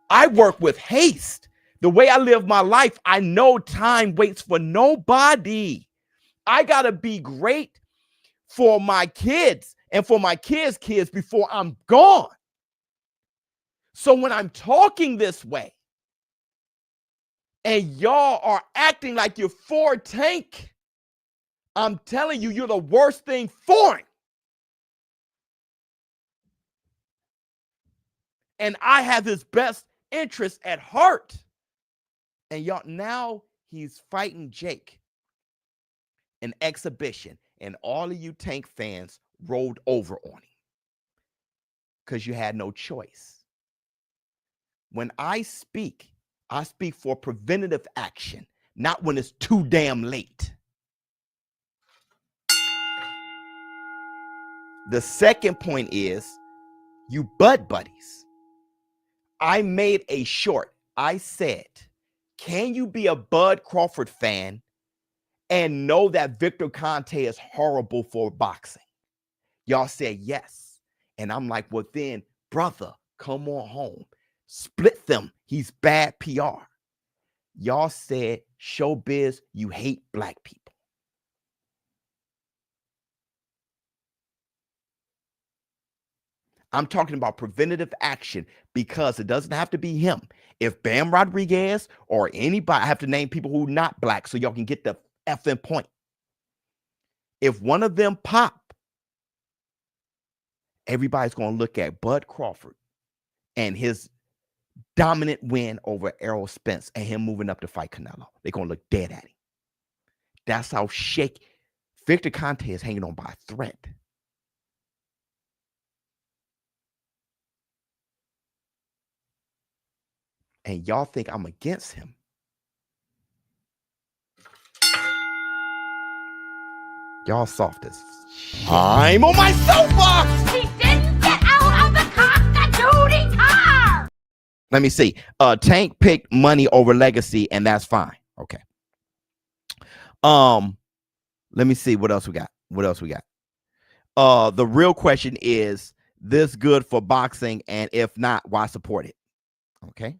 I work with haste. The way I live my life, I know time waits for nobody. I got to be great for my kids and for my kids' kids before I'm gone. So when I'm talking this way and y'all are acting like you're for Tank, I'm telling you, you're the worst thing for him. And I have his best interest at heart. And y'all, now he's fighting Jake. An exhibition. And all of you Tank fans rolled over on him because you had no choice. When I speak for preventative action, not when it's too damn late. The second point is, you bud buddies. I made a short. I said, can you be a Bud Crawford fan and know that Victor Conte is horrible for boxing? Y'all said yes. And I'm like, well then, brother, come on home. Split them. He's bad PR. Y'all said, ShowBizz, you hate black people. I'm talking about preventative action because it doesn't have to be him. If Bam Rodriguez or anybody, I have to name people who are not black so y'all can get the effing point. If one of them pop, everybody's going to look at Bud Crawford and his dominant win over Errol Spence and him moving up to fight Canelo. They're going to look dead at him. That's how shaky. Victor Conte is hanging on by a thread. and y'all think I'm against him. Y'all soft as shit. I'm on my soapbox. He didn't get out of the constituting car. Let me see. Tank picked money over legacy, and that's fine. Okay. Let me see what else we got. The real question is this good for boxing, and if not, why support it? Okay.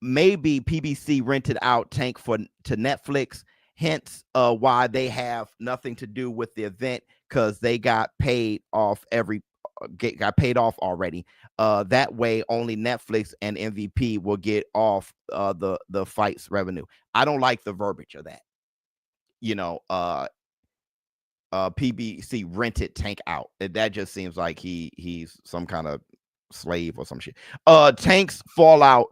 Maybe PBC rented out Tank to Netflix, hence why they have nothing to do with the event, because they got paid off already. That way only Netflix and MVP will get off the fight's revenue. I don't like the verbiage of that. PBC rented Tank out. That just seems like he's some kind of slave or some shit. Tank's fallout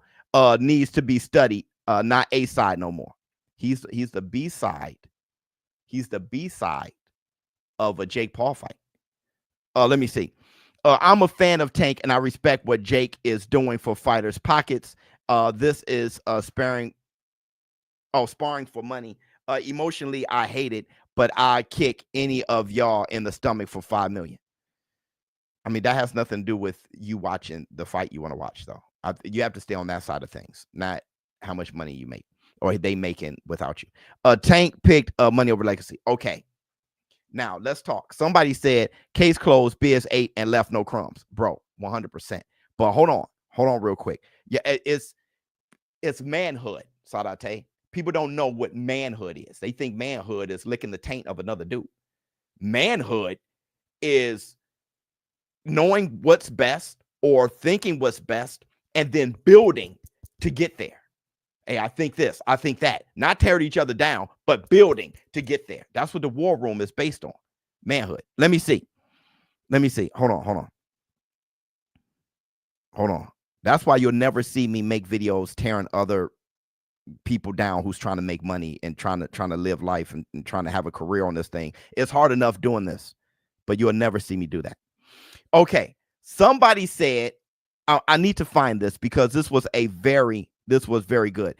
needs to be studied, not A side no more. He's the B side. He's the B side of a Jake Paul fight. Let me see. I'm a fan of Tank, and I respect what Jake is doing for fighters' pockets. This is sparring for money. Emotionally, I hate it, but I kick any of y'all in the stomach for $5 million. I mean, that has nothing to do with you watching the fight you want to watch, though. You have to stay on that side of things, not how much money you make or they making without you. Tank picked money over legacy. Okay. Now, let's talk. Somebody said, case closed, Biz ate and left no crumbs. Bro, 100%. But hold on real quick. Yeah, it's manhood, Sadate. People don't know what manhood is. They think manhood is licking the taint of another dude. Manhood is knowing what's best or thinking what's best and then building to get there. Hey, I think this, I think that. Not tearing each other down, but building to get there. That's what the war room is based on. Manhood. Let me see. Hold on. That's why you'll never see me make videos tearing other people down who's trying to make money and trying to live life and trying to have a career on this thing. It's hard enough doing this, but you'll never see me do that. Okay. Somebody said, I need to find this because this was very good.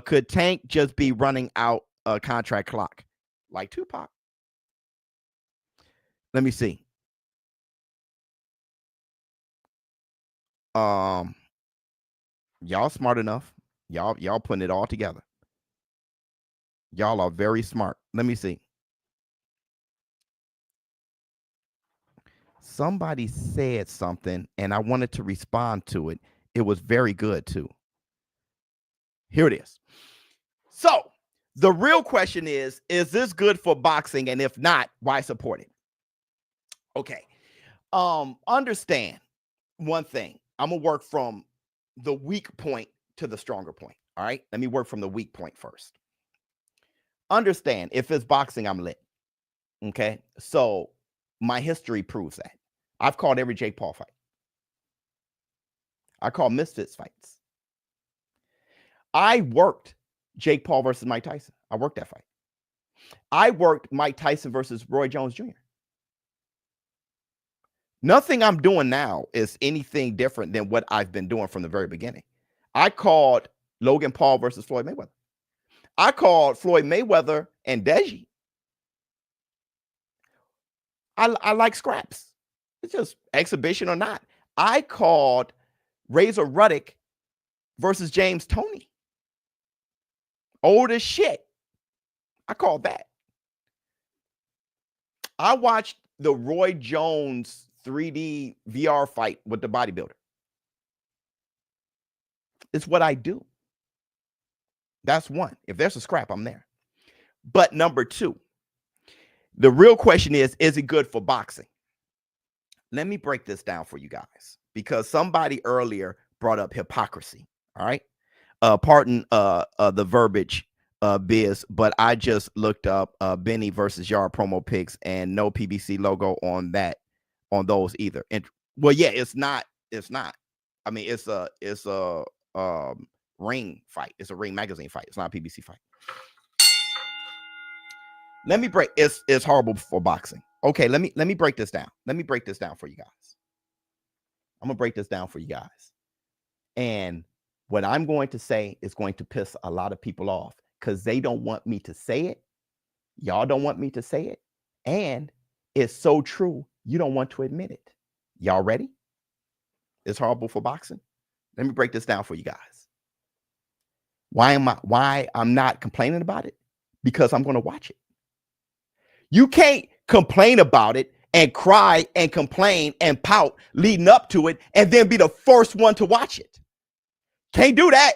Could Tank just be running out a contract clock like Tupac? Let me see. Y'all smart enough. Y'all putting it all together. Y'all are very smart. Let me see. Somebody said something and I wanted to respond to it. It was very good too. Here it is. So the real question is this good for boxing? And if not, why support it? Okay. Understand one thing. I'm gonna work from the weak point to the stronger point. All right. Let me work from the weak point first. Understand, if it's boxing, I'm lit. Okay. So my history proves that. I've called every Jake Paul fight. I call Misfits fights. I worked Jake Paul versus Mike Tyson. I worked that fight. I worked Mike Tyson versus Roy Jones Jr. Nothing I'm doing now is anything different than what I've been doing from the very beginning. I called Logan Paul versus Floyd Mayweather. I called Floyd Mayweather and Deji. I like scraps. It's just exhibition or not. I called Razor Ruddock versus James Toney. Old as shit. I called that. I watched the Roy Jones 3D VR fight with the bodybuilder. It's what I do. That's one. If there's a scrap, I'm there. But number two, the real question is it good for boxing? Let me break this down for you guys because somebody earlier brought up hypocrisy. All right. Pardon the verbiage, Biz, but I just looked up Benny versus Yard promo pics and no PBC logo on those either. And well, yeah, it's not. I mean, it's a ring fight. It's a Ring Magazine fight. It's not a PBC fight. Let me break. It's horrible for boxing. Okay, let me break this down. Let me break this down for you guys. I'm gonna break this down for you guys. And What I'm going to say is going to piss a lot of people off because they don't want me to say it. Y'all don't want me to say it. And it's so true, you don't want to admit it. Y'all ready? It's horrible for boxing. Let me break this down for you guys. Why I'm not complaining about it? Because I'm going to watch it. You can't complain about it and cry and complain and pout leading up to it and then be the first one to watch it. Can't do that,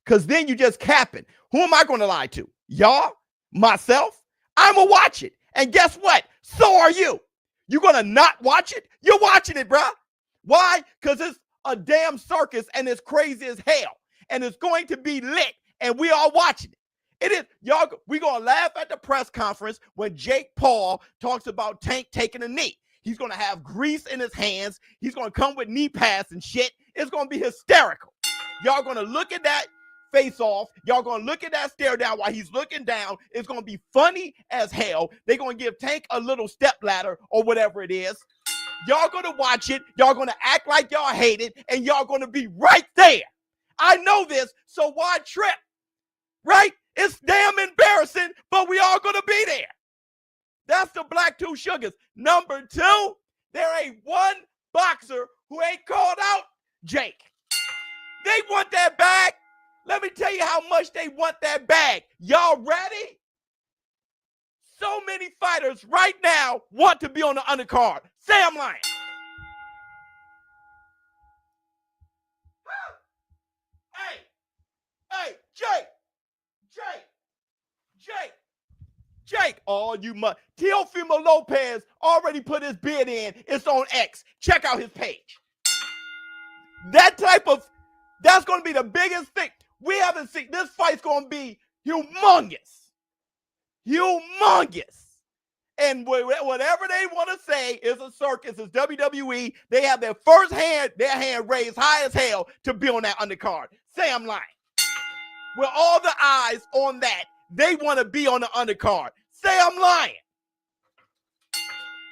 because then you just capping. Who am I going to lie to? Y'all? Myself? I'm going to watch it. And guess what? So are you. You going to not watch it? You're watching it, bruh. Why? Because it's a damn circus and it's crazy as hell. And it's going to be lit. And we all watching it. It is, y'all, we going to laugh at the press conference when Jake Paul talks about Tank taking a knee. He's going to have grease in his hands. He's going to come with knee pads and shit. It's going to be hysterical. Y'all going to look at that face off. Y'all going to look at that stare down while he's looking down. It's going to be funny as hell. They're going to give Tank a little step ladder or whatever it is. Y'all going to watch it. Y'all going to act like y'all hate it. And y'all going to be right there. I know this, so why trip? Right? It's damn embarrassing, but we all going to be there. That's the Black Two Sugars. Number two, there ain't one boxer who ain't called out Jake. They want that bag. Let me tell you how much they want that bag. Y'all ready? So many fighters right now want to be on the undercard. Say I'm lying. Hey, Jake. Oh, you must. Teofimo Lopez already put his bid in. It's on X. Check out his page. That's going to be the biggest thing. We haven't seen. This fight's going to be humongous. And whatever they want to say is a circus, it's WWE. They have their hand raised high as hell to be on that undercard. Say I'm lying. With all the eyes on that, they want to be on the undercard. Say I'm lying.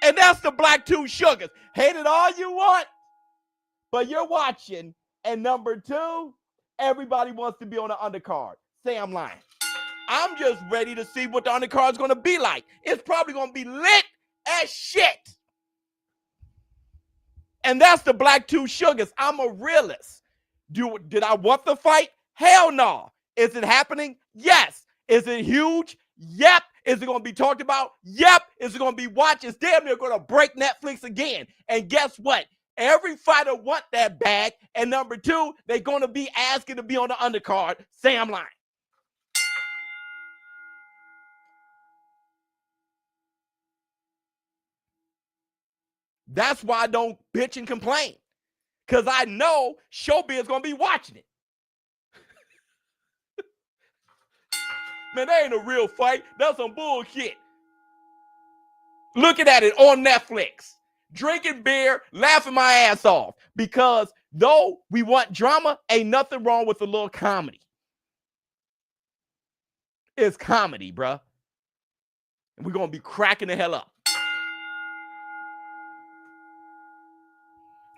And that's the Black Two Sugars. Hate it all you want, but you're watching. And number two, everybody wants to be on the undercard. Say I'm lying. I'm just ready to see what the undercard is going to be like. It's probably going to be lit as shit. And that's the Black Two Sugars. I'm a realist. Did I want the fight? Hell no. Is it happening? Yes. Is it huge? Yep. Is it going to be talked about? Yep. Is it going to be watched? It's damn near going to break Netflix again. And guess what? Every fighter want that bag. And number two, they're going to be asking to be on the undercard. Say I'm lying. That's why I don't bitch and complain. Because I know ShowBizz is going to be watching it. Man, that ain't a real fight. That's some bullshit. Looking at it on Netflix. Drinking beer, laughing my ass off. Because though we want drama, ain't nothing wrong with a little comedy. It's comedy, bruh. And we're going to be cracking the hell up.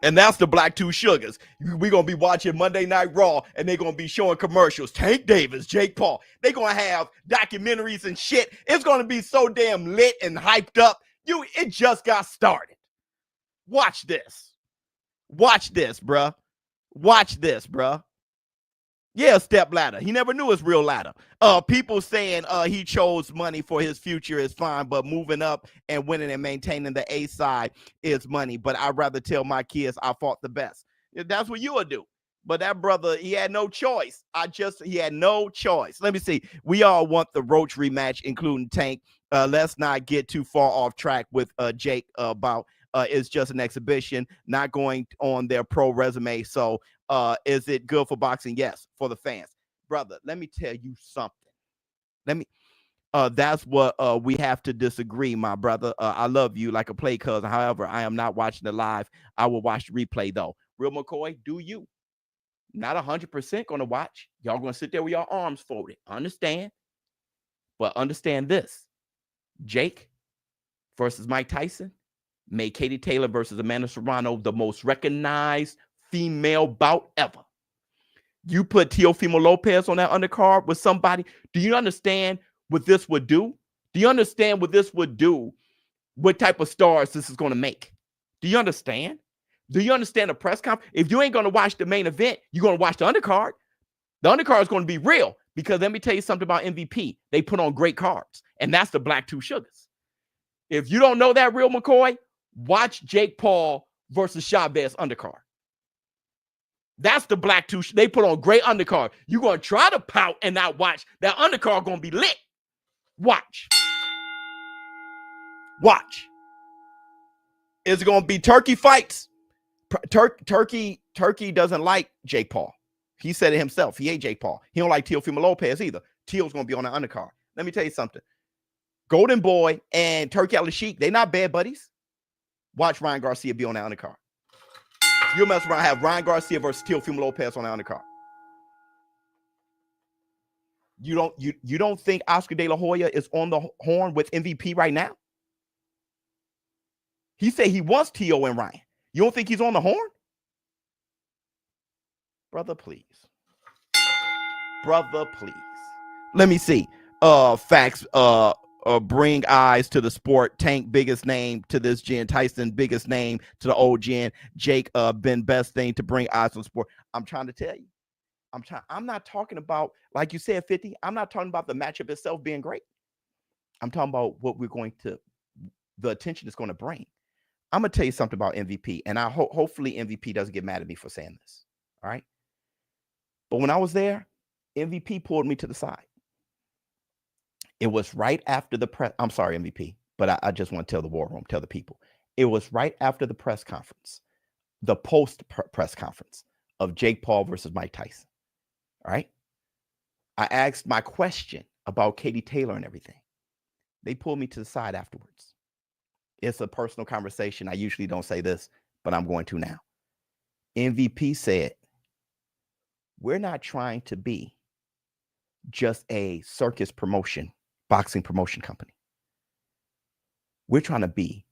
And that's the Black Two Sugars. We're going to be watching Monday Night Raw, and they're going to be showing commercials. Tank Davis, Jake Paul. They're going to have documentaries and shit. It's going to be so damn lit and hyped up. It just got started. Watch this. Watch this, bruh. Watch this, bruh. Yeah, step ladder. He never knew his real ladder. People saying he chose money for his future is fine, but moving up and winning and maintaining the A side is money. But I'd rather tell my kids I fought the best. That's what you would do. But that brother, he had no choice. He had no choice. Let me see. We all want the Roach rematch, including Tank. Let's not get too far off track with Jake about it's just an exhibition, not going on their pro resume. So is it good for boxing? Yes, for the fans. Brother, let me tell you something. That's what we have to disagree, my brother. I love you like a play cousin. However, I am not watching the live. I will watch the replay, though. Real McCoy, do you? Not 100% going to watch. Y'all going to sit there with your arms folded. Understand? But understand this. Jake versus Mike Tyson made Katie Taylor versus Amanda Serrano the most recognized female bout ever. You put Teofimo Lopez on that undercard with somebody. Do you understand what this would do? Do you understand what this would do? What type of stars this is going to make? Do you understand? Do you understand the press conference? If you ain't going to watch the main event, you're going to watch the undercard. The undercard is going to be real because let me tell you something about MVP. They put on great cards, and that's the Black Two Sugars. If you don't know that, real McCoy, watch Jake Paul versus ShowBizz undercard. That's the Black Two. They put on great undercard. You're going to try to pout and not watch. That undercard going to be lit. Watch. Watch. It's going to be turkey fights. Turkey doesn't like Jake Paul. He said it himself. He hate Jake Paul. He don't like Teofimo Lopez either. Teo's going to be on the undercard. Let me tell you something. Golden Boy and Turkey Al-Sheikh, they not bad buddies. Watch Ryan Garcia be on the undercard. You'll mess around, have Ryan Garcia versus Teofimo Lopez on the undercard. You don't think Oscar De La Hoya is on the horn with MVP right now? He said he wants Teo and Ryan. You don't think he's on the horn? Brother, please. Brother, please. Let me see. Facts. Bring eyes to the sport. Tank, biggest name to this gen. Tyson, biggest name to the old gen. Jake, been best thing to bring eyes to the sport. I'm trying to tell you. I'm not talking about, like you said, 50. I'm not talking about the matchup itself being great. I'm talking about what we're going to, the attention it's going to bring. I'm going to tell you something about MVP, and I hopefully MVP doesn't get mad at me for saying this. All right. But when I was there, MVP pulled me to the side. It was right after the press. I'm sorry, MVP, but I just want to tell the war room, tell the people. It was right after the press conference, the post-press conference of Jake Paul versus Mike Tyson. All right. I asked my question about Katie Taylor and everything. They pulled me to the side afterwards. It's a personal conversation. I usually don't say this, but I'm going to now. MVP said, we're not trying to be just a circus promotion, boxing promotion company. We're trying to be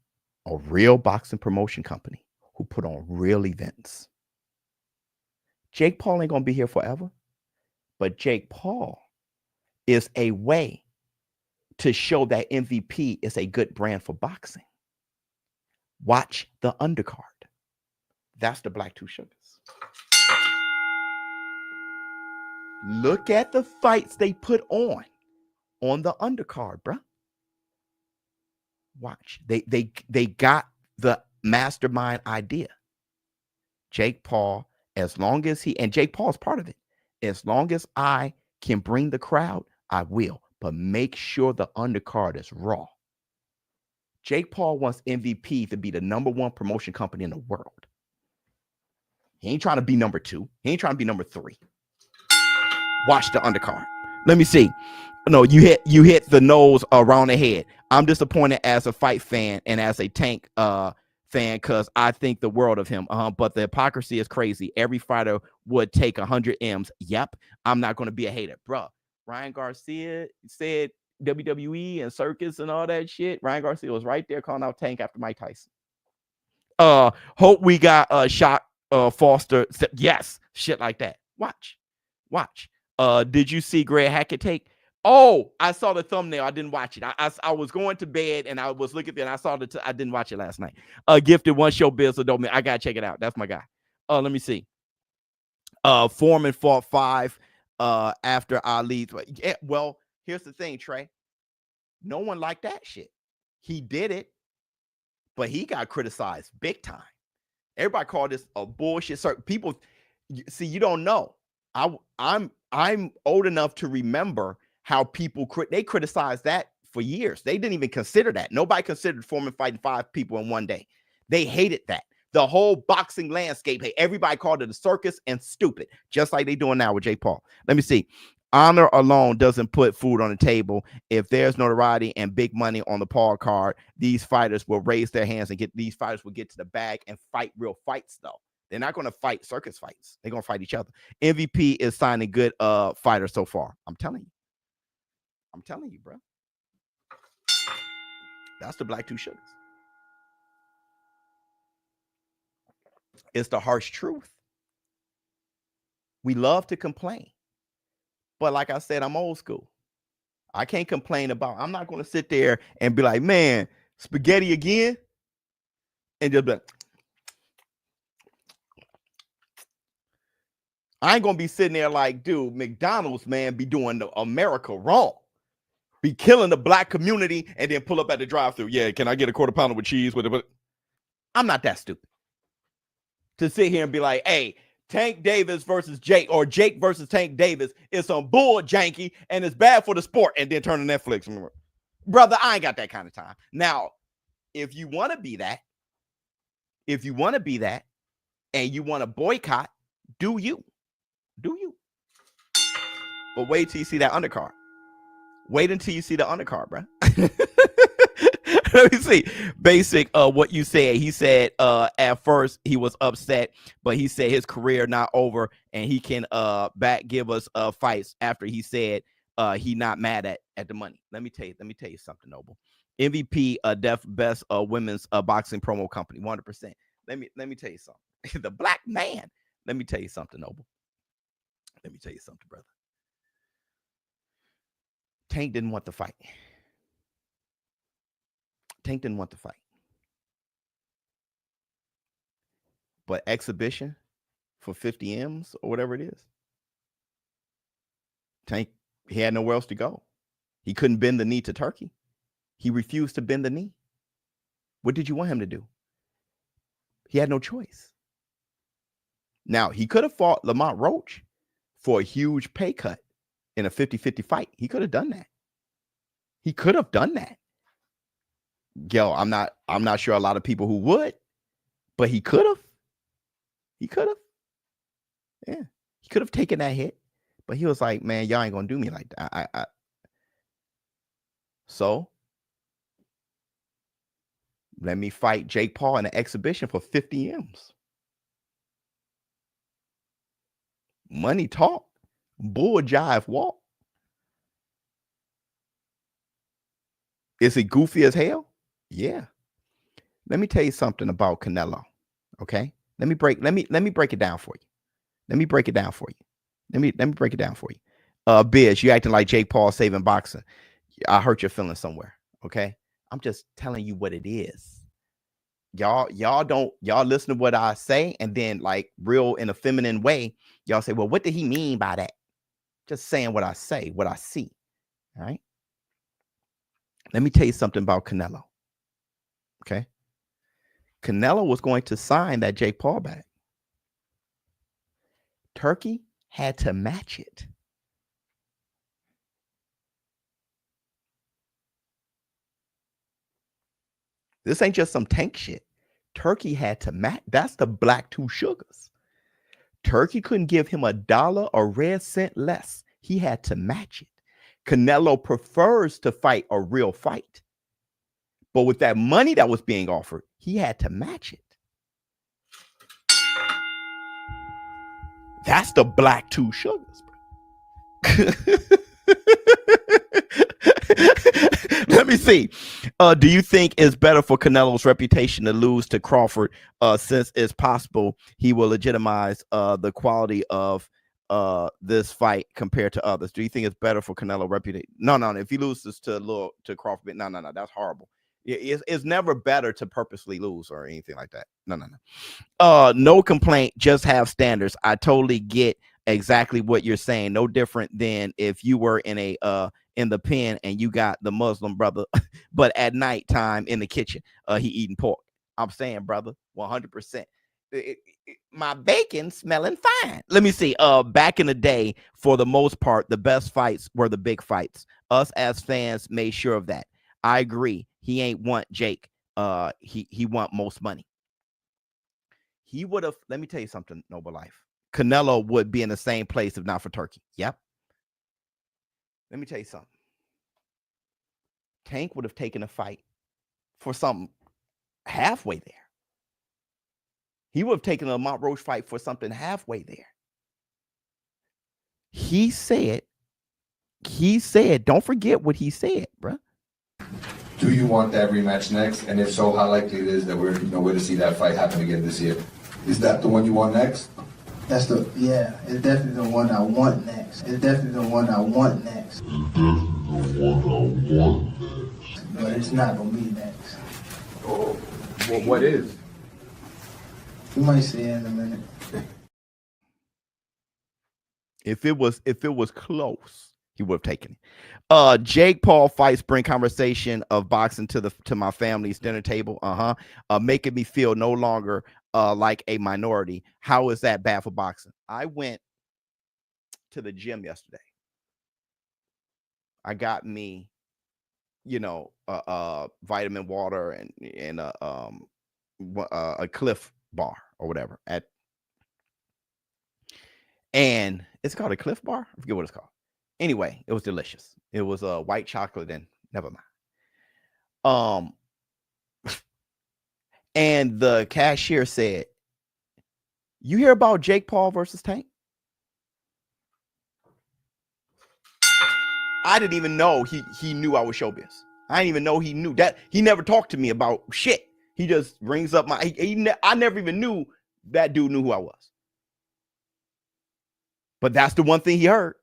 a real boxing promotion company who put on real events. Jake Paul ain't going to be here forever, but Jake Paul is a way to show that MVP is a good brand for boxing. Watch the undercard. That's the Black Two Sugars. Look at the fights they put on the undercard, bro. Watch. They got the mastermind idea. Jake Paul, as long as he, and Jake Paul's part of it, as long as I can bring the crowd, I will. But make sure the undercard is raw. Jake Paul wants MVP to be the #1 promotion company in the world. He ain't trying to be number 2. He ain't trying to be number 3. Watch the undercard. Let me see. No, you hit the nose around the head. I'm disappointed as a fight fan and as a Tank fan because I think the world of him. But the hypocrisy is crazy. Every fighter would take 100 M's. Yep. I'm not going to be a hater, bro. Ryan Garcia said WWE and circus and all that shit. Ryan Garcia was right there calling out Tank after Mike Tyson. Hope we got shot Foster. Yes, shit like that. Watch. Did you see Greg Hackett take? Oh, I saw the thumbnail. I didn't watch it. I was going to bed and I was looking at it and I saw I didn't watch it last night. Gifted one ShowBizz, so don't I gotta check it out. That's my guy. Let me see. Foreman fought 5 after Ali. Yeah, well, here's the thing, Trey. No one liked that shit. He did it, but he got criticized big time. Everybody called this a bullshit. People see, you don't know. I'm old enough to remember how people they criticized that for years. They didn't even consider that. Nobody considered Foreman fighting 5 people in one day. They hated that. The whole boxing landscape, hey, everybody called it a circus and stupid, just like they doing now with Jake Paul. Let me see. Honor alone doesn't put food on the table. If there's notoriety and big money on the Paul card, these fighters will raise their hands and these fighters will get to the bag and fight real fights, though. They're not going to fight circus fights. They're going to fight each other. MVP is signing good fighters so far. I'm telling you, bro. That's the Black Two Sugars. It's the harsh truth. We love to complain. But like I said, I'm old school. I can't complain about, I'm not going to sit there and be like, man, spaghetti again. And just be like, I ain't going to be sitting there like, dude, McDonald's, man, be doing the America wrong. Be killing the black community and then pull up at the drive-thru. Yeah, can I get a quarter pounder with cheese? I'm not that stupid to sit here and be like, hey, Tank Davis versus Jake, or Jake versus Tank Davis is some bull janky and it's bad for the sport, and then turn to Netflix. Brother, I ain't got that kind of time. Now, if you want to be that, and you want to boycott, do you. But wait till you see that undercard. Wait until you see the undercard, bro. Let me see. Basic, what you said. He said at first he was upset, but he said his career not over and he can give us fights after he said he not mad at the money. Let me tell you something, Noble. MVP best women's boxing promo company, 100%. Let me tell you something. The black man. Let me tell you something, Noble. Let me tell you something, brother. Tank didn't want the fight. But exhibition for 50 M's or whatever it is, Tank, he had nowhere else to go. He couldn't bend the knee to Turkey. He refused to bend the knee. What did you want him to do? He had no choice. Now, he could have fought Lamont Roach for a huge pay cut in a 50-50 fight. He could have done that. Yo, I'm not sure a lot of people who would, but he could have. Yeah. He could have taken that hit, but he was like, man, y'all ain't gonna do me like that. So let me fight Jake Paul in an exhibition for 50 M's. Money talk, bull jive walk. Is it goofy as hell? Yeah. Let me tell you something about Canelo. Okay. Let me break it down for you. Let me break it down for you. Biz, you acting like Jake Paul saving boxing. I hurt your feelings somewhere. Okay. I'm just telling you what it is. Y'all listen to what I say, and then like real in a feminine way, y'all say, well, what did he mean by that? Just saying what I say, what I see. All right. Let me tell you something about Canelo. Okay. Canelo was going to sign that Jake Paul bag. Turkey had to match it. This ain't just some Tank shit. Turkey had to match. That's the black two sugars. Turkey couldn't give him $1 or red cent less. He had to match it. Canelo prefers to fight a real fight. But with that money that was being offered, he had to match it. That's the black two sugars, bro. Let me see. Do you think it's better for Canelo's reputation to lose to Crawford since it's possible he will legitimize the quality of this fight compared to others? Do you think it's better for Canelo reputation? No. If he loses to Crawford, no. That's horrible. It's never better to purposely lose or anything like that. No. No complaint. Just have standards. I totally get exactly what you're saying. No different than if you were in the pen and you got the Muslim brother, but at nighttime in the kitchen, he eating pork. I'm saying, brother, 100%. My bacon smelling fine. Let me see. Back in the day, for the most part, the best fights were the big fights. Us as fans made sure of that. I agree. He ain't want Jake. He want most money. He would have. Let me tell you something, Noble Life. Canelo would be in the same place if not for Turkey. Yep. Let me tell you something. Tank would have taken a fight for something halfway there. He would have taken a Mont Roche fight for something halfway there. He said, don't forget what he said, bruh. Do you want that rematch next? And if so, how likely it is that we're to see that fight happen again this year? Is that the one you want next? That's the, yeah, it's definitely the one I want next. It's definitely the one I want next. But it's not gonna be next. Oh, well, what is? You might see it in a minute. If it was close, he would have taken it. Jake Paul fights bring conversation of boxing to my family's dinner table. Making me feel no longer like a minority. How is that bad for boxing? I went to the gym yesterday. I got me, vitamin water and a Cliff bar or whatever and it's called a Cliff bar. I forget what it's called. Anyway, it was delicious. It was white chocolate and never mind. And the cashier said, "You hear about Jake Paul versus Tank?" I didn't even know he knew I was ShowBizz. I didn't even know he knew that. He never talked to me about shit. He just brings up I never even knew that dude knew who I was. But that's the one thing he heard.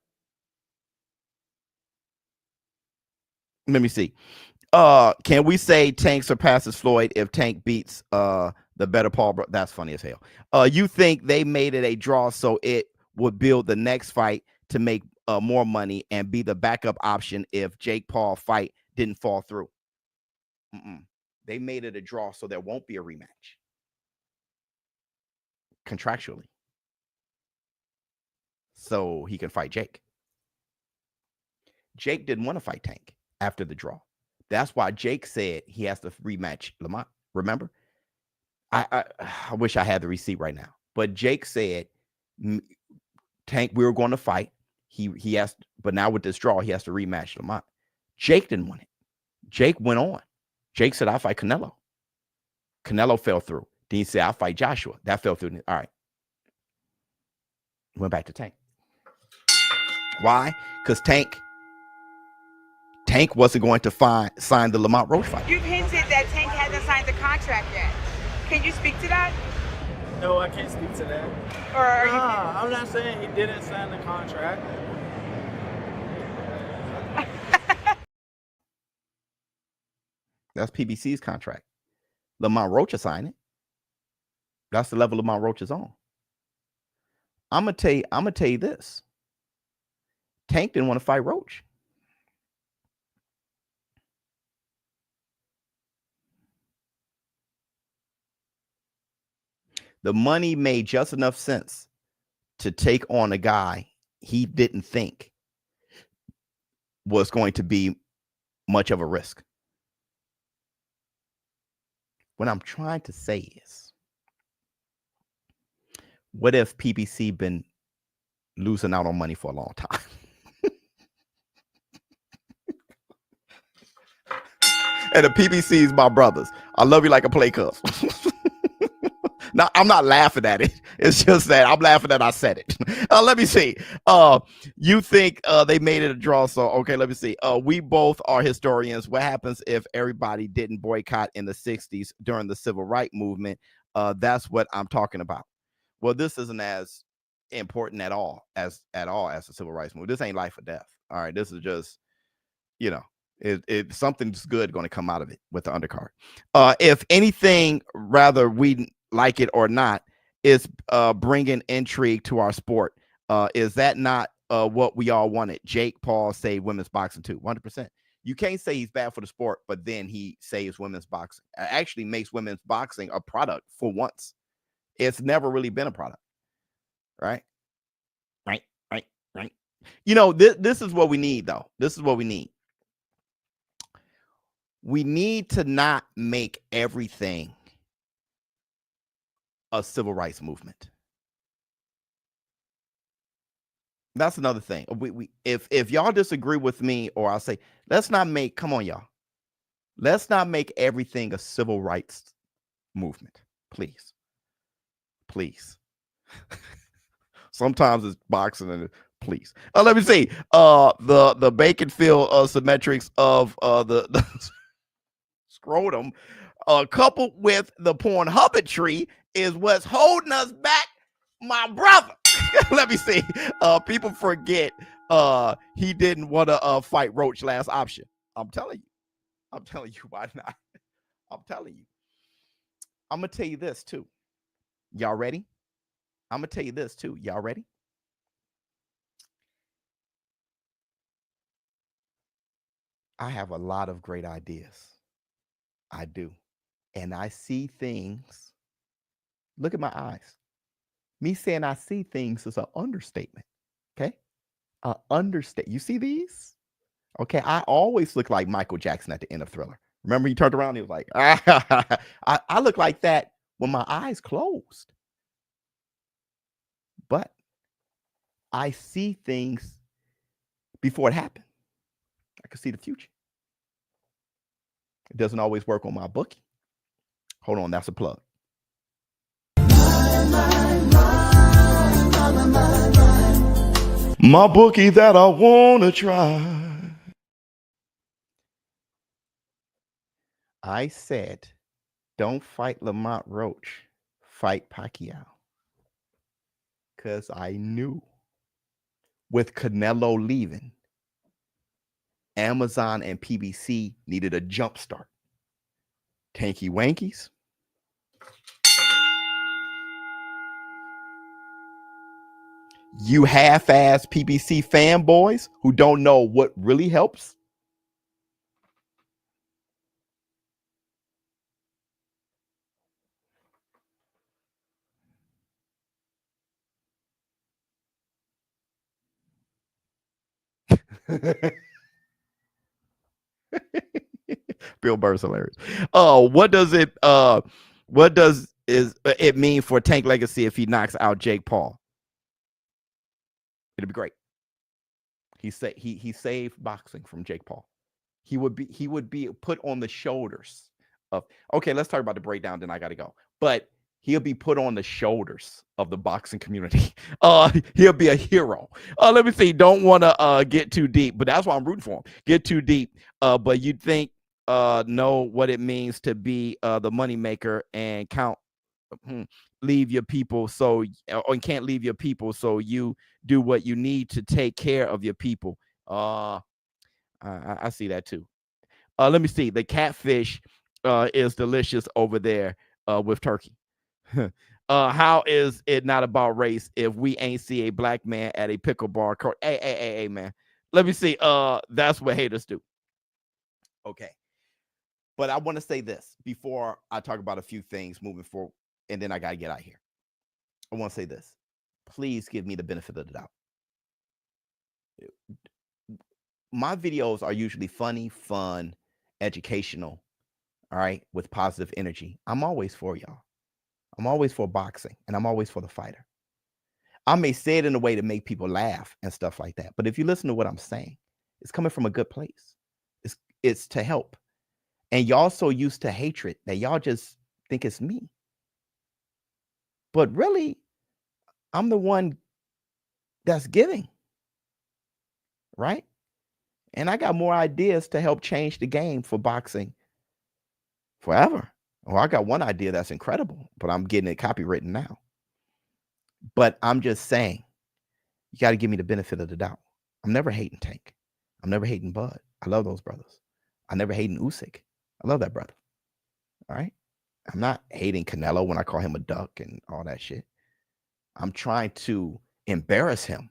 Let me see. Can we say Tank surpasses Floyd if Tank beats the better Paul? That's funny as hell. You think they made it a draw so it would build the next fight to make more money and be the backup option if Jake Paul fight didn't fall through? They made it a draw so there won't be a rematch contractually, so he can fight Jake. Jake didn't want to fight Tank after the draw. That's why Jake said he has to rematch Lamont. Remember? I wish I had the receipt right now. But Jake said, Tank, we were going to fight. He asked, but now with this draw, he has to rematch Lamont. Jake didn't want it. Jake went on. Jake said, I'll fight Canelo. Canelo fell through. Then he said, I'll fight Joshua. That fell through. All right. Went back to Tank. Why? Because Tank wasn't going to sign the Lamont Roach fight. You've hinted that Tank hasn't signed the contract yet. Can you speak to that? No, I can't speak to that. Or are you? I'm not saying he didn't sign the contract. That's PBC's contract. Lamont Roach signed it. That's the level Lamont Roach is on. I'm gonna tell you this. Tank didn't want to fight Roach. The money made just enough sense to take on a guy he didn't think was going to be much of a risk. What I'm trying to say is, what if PBC been losing out on money for a long time? And the PBC is my brothers. I love you like a play cuss. Now, I'm not laughing at it. It's just that I'm laughing that I said it. Let me see. You think they made it a draw? So, okay, let me see. We both are historians. What happens if everybody didn't boycott in the 60s during the civil rights movement? That's what I'm talking about. Well, this isn't as important at all as the civil rights movement. This ain't life or death. All right, this is just, something's good going to come out of it with the undercard. If anything, rather we like it or not, is bringing intrigue to our sport. Is that not what we all wanted? Jake Paul saved women's boxing too. 100%. You can't say he's bad for the sport, but then he saves women's boxing. Actually makes women's boxing a product for once. It's never really been a product, right? Right. This is what we need, though. This is what we need. We need to not make everything a civil rights movement. That's another thing. If y'all disagree with me, or I'll say, come on, y'all. Let's not make everything a civil rights movement. Please. Sometimes it's boxing and please. Let me see. The bacon field symmetrics of the scrotum coupled with the porn hubbard tree is what's holding us back My brother. Let me see. People forget he didn't want to fight Roach last option. I'm telling you why not. I'm telling you. I'm gonna tell you this too. Y'all ready? I'm gonna tell you this too. Y'all ready? I have a lot of great ideas. I do. And I see things. Look at my eyes. Me saying I see things is an understatement. Okay? Understate. You see these? Okay. I always look like Michael Jackson at the end of Thriller. Remember he turned around and he was like, I look like that when my eyes closed. But I see things before it happened. I can see the future. It doesn't always work on my bookie. Hold on, that's a plug. My bookie that I want to try. I said, don't fight Lamont Roach. Fight Pacquiao. Because I knew with Canelo leaving, Amazon and PBC needed a jump start. Tanky Wankies. You half-ass PBC fanboys who don't know what really helps. Bill Burr's hilarious. What does it mean for Tank Legacy if he knocks out Jake Paul? It'll be great. He saved boxing from Jake Paul. He would be put on the shoulders of, okay, let's talk about the breakdown, then I gotta go. But he'll be put on the shoulders of the boxing community. He'll be a hero. Let me see. Don't want to get too deep, but that's why I'm rooting for him. Get too deep. But you'd think know what it means to be the moneymaker and leave your people or can't leave your people, so you do what you need to take care of your people. I see that too. Let me see. The catfish is delicious over there with turkey. How is it not about race if we ain't see a black man at a pickle bar? Hey, man. Let me see. That's what haters do. Okay. But I want to say this before I talk about a few things moving forward, and then I got to get out of here. I want to say this. Please give me the benefit of the doubt. My videos are usually funny, fun, educational, all right, with positive energy. I'm always for y'all. I'm always for boxing, and I'm always for the fighter. I may say it in a way to make people laugh and stuff like that, but if you listen to what I'm saying, it's coming from a good place. It's to help. And y'all so used to hatred that y'all just think it's me. But really, I'm the one that's giving, right? And I got more ideas to help change the game for boxing forever. Well, I got one idea that's incredible, but I'm getting it copywritten now. But I'm just saying, you got to give me the benefit of the doubt. I'm never hating Tank. I'm never hating Bud. I love those brothers. I never hating Usyk. I love that brother. All right? I'm not hating Canelo when I call him a duck and all that shit. I'm trying to embarrass him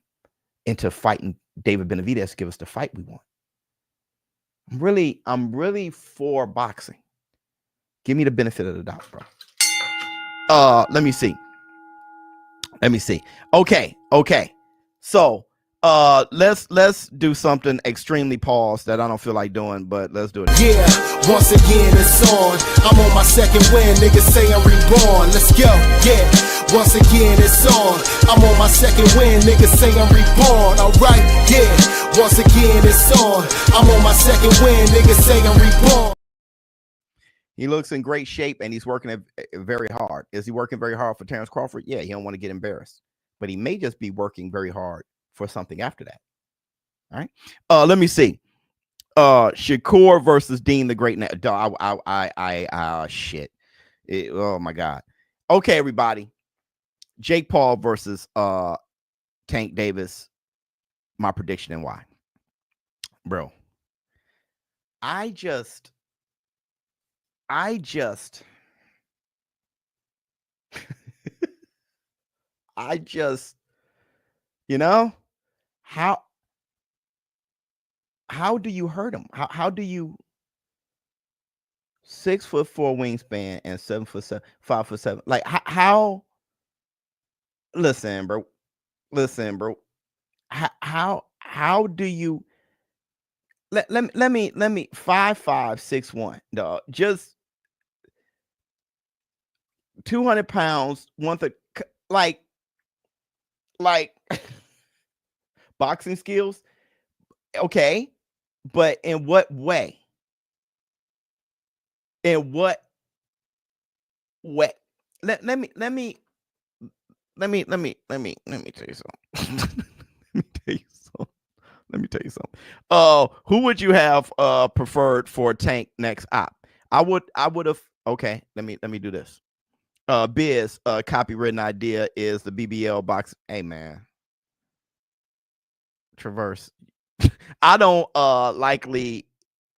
into fighting David Benavidez to give us the fight we want. I'm really for boxing. Give me the benefit of the doubt, bro. Let me see. Okay. So let's do something extremely paused that I don't feel like doing, but let's do it. Yeah, once again it's on. I'm on my second win, niggas say I'm reborn. Let's go, yeah. Once again it's on. I'm on my second win, niggas say I'm reborn. Alright, yeah. Once again it's on. I'm on my second win, niggas say I'm reborn. He looks in great shape and he's working very hard. Is he working very hard for Terrence Crawford? Yeah, he don't want to get embarrassed, but he may just be working very hard for something after that. All right. Let me see. Shakur versus Dean the Great. Shit. Oh my God. Okay, everybody. Jake Paul versus Tank Davis. My prediction and why, bro. I just, you know, how do you hurt him? How do you 6'4" wingspan and 7'7", 5'7"? Like how? Listen, bro. How do you? Let me 5'5", 6'1", dog. Just 200 pounds, like boxing skills. Okay, but in what way? In what way? Let me tell you something. Let me tell you something. Who would you have preferred for Tank next op? I would have. Okay, let me do this. Biz, copywritten idea is the BBL box. Hey man, Traverse. I don't likely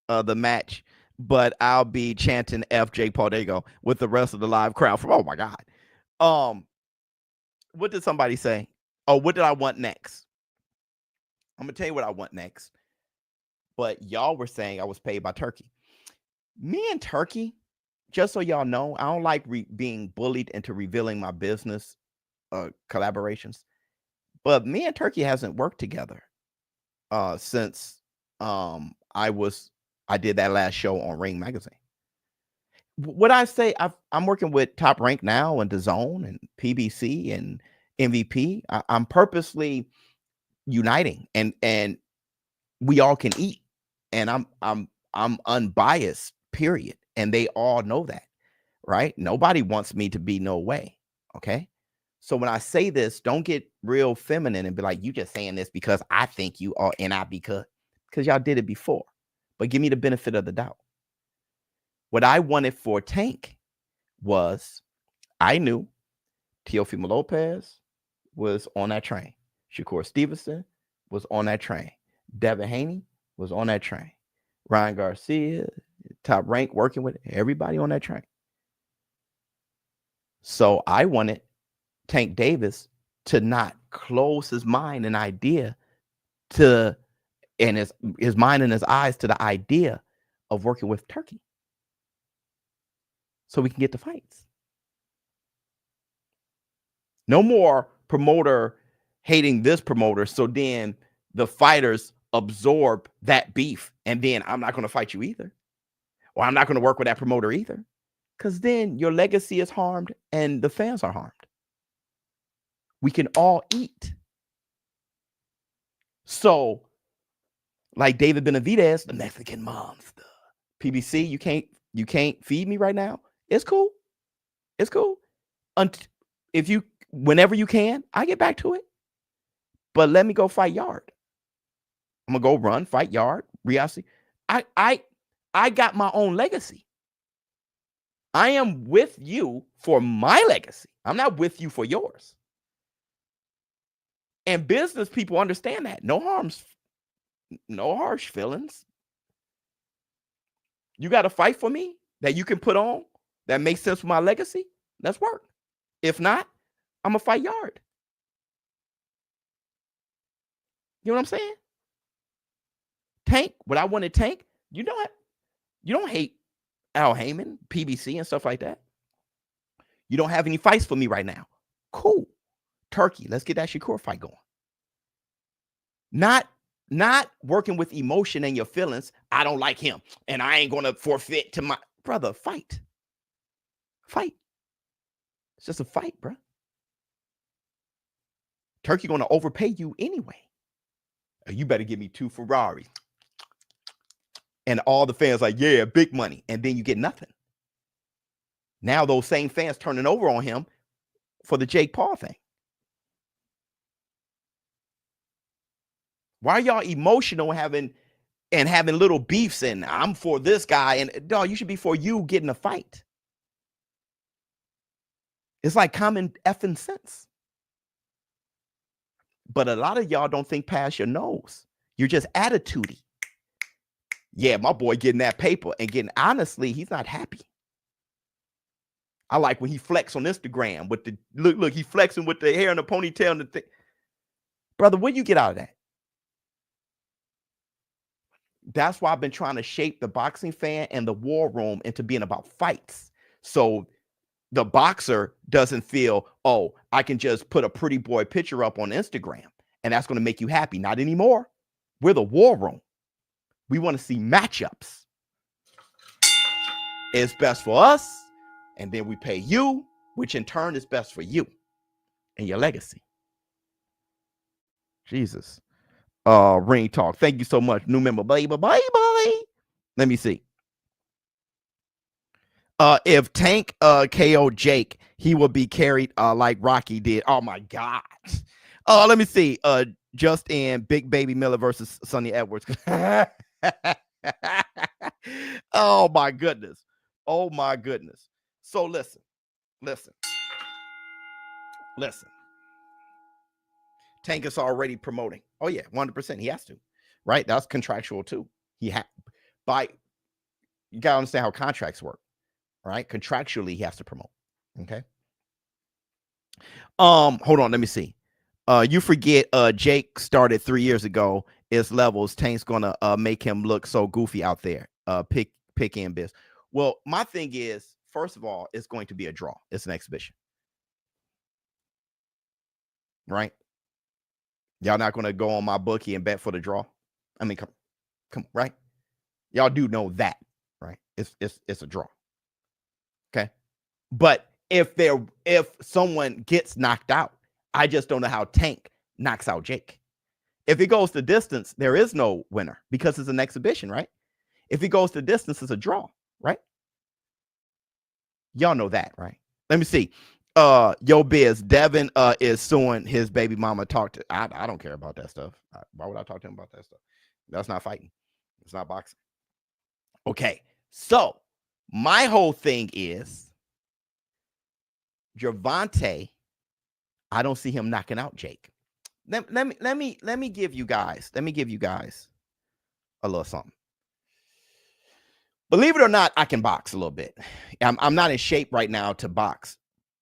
the match, but I'll be chanting FJ Paul. There you go, with the rest of the live crowd from. Oh my God. What did somebody say? Oh, what did I want next? I'm gonna tell you what I want next. But y'all were saying I was paid by Turkey. Me and Turkey, just so y'all know, I don't like being bullied into revealing my business collaborations. But me and Turkey hasn't worked together since I did that last show on Ring Magazine. What I say, I'm working with Top Rank now and DAZN and PBC and MVP. I'm purposely uniting, and we all can eat, and I'm unbiased, period, and they all know that, right? Nobody wants me to be no way. Okay, so when I say this, don't get real feminine and be like, you just saying this because I think you are, and I because y'all did it before. But give me the benefit of the doubt. What I wanted for Tank was, I knew Teofimo Lopez was on that train. Shakur Stevenson was on that train. Devin Haney was on that train. Ryan Garcia, Top Rank, working with everybody on that train. So I wanted Tank Davis to not close his mind and idea to, and his mind and his eyes to the idea of working with Turkey, so we can get the fights. No more promoter hating this promoter, so then the fighters absorb that beef, and then I'm not going to fight you either, or I'm not going to work with that promoter either, because then your legacy is harmed and the fans are harmed. We can all eat. So, like David Benavidez, the Mexican monster, PBC, you can't feed me right now. It's cool. It's cool. Whenever you can, I get back to it. But let me go fight Yard. I'm gonna go run, fight Yard, Riasi. I got my own legacy. I am with you for my legacy. I'm not with you for yours. And business people understand that. No harsh feelings. You got to fight for me that you can put on that makes sense for my legacy. Let's work. If not, I'm gonna fight Yard. You know what I'm saying? Tank, what I wanted Tank, you know what? You don't hate Al Heyman, PBC, and stuff like that. You don't have any fights for me right now. Cool. Turkey, let's get that Shakur fight going. Not working with emotion and your feelings. I don't like him, and I ain't gonna forfeit to my brother. Fight. It's just a fight, bro. Turkey gonna overpay you anyway. You better give me 2 Ferraris. And all the fans like, yeah, big money. And then you get nothing. Now those same fans turning over on him for the Jake Paul thing. Why are y'all emotional having little beefs and I'm for this guy? And dog, you should be for you getting a fight. It's like common effing sense. But a lot of y'all don't think past your nose. You're just attitudey. Yeah, my boy getting that paper and getting, honestly, he's not happy. I like when he flex on Instagram with the, look, he flexing with the hair and the ponytail and the thing. Brother, what you get out of that? That's why I've been trying to shape the boxing fan and the war room into being about fights. So the boxer doesn't feel, oh, I can just put a pretty boy picture up on Instagram and that's going to make you happy. Not anymore. We're the war room. We want to see matchups. It's best for us, and then we pay you, which in turn is best for you and your legacy. Jesus. Ring talk. Thank you so much. New member. Bye. Let me see. If Tank KO'd Jake, he will be carried like Rocky did. Oh my God. Let me see. Just in Big Baby Miller versus Sonny Edwards. Oh my goodness. Oh my goodness. So listen. Tank is already promoting. Oh yeah, 100%. He has to, right? That's contractual too. You gotta understand how contracts work, right? Contractually, he has to promote. Okay. Hold on, let me see. You forget Jake started 3 years ago. It's levels. Tank's gonna make him look so goofy out there. Pick in biz. Well, my thing is, first of all, it's going to be a draw. It's an exhibition. Right? Y'all not gonna go on my bookie and bet for the draw. I mean, come, right? Y'all do know that, right? It's a draw. Okay. But if someone gets knocked out, I just don't know how Tank knocks out Jake. If it goes to distance, there is no winner because it's an exhibition, right? If it goes to distance, it's a draw, right? Y'all know that, right? Let me see. Yo, Biz, Devin is suing his baby mama. I don't care about that stuff. Why would I talk to him about that stuff? That's not fighting. It's not boxing. Okay, so my whole thing is Gervonta. I don't see him knocking out Jake. Let me give you guys a little something. Believe it or not, I can box a little bit. I'm not in shape right now to box,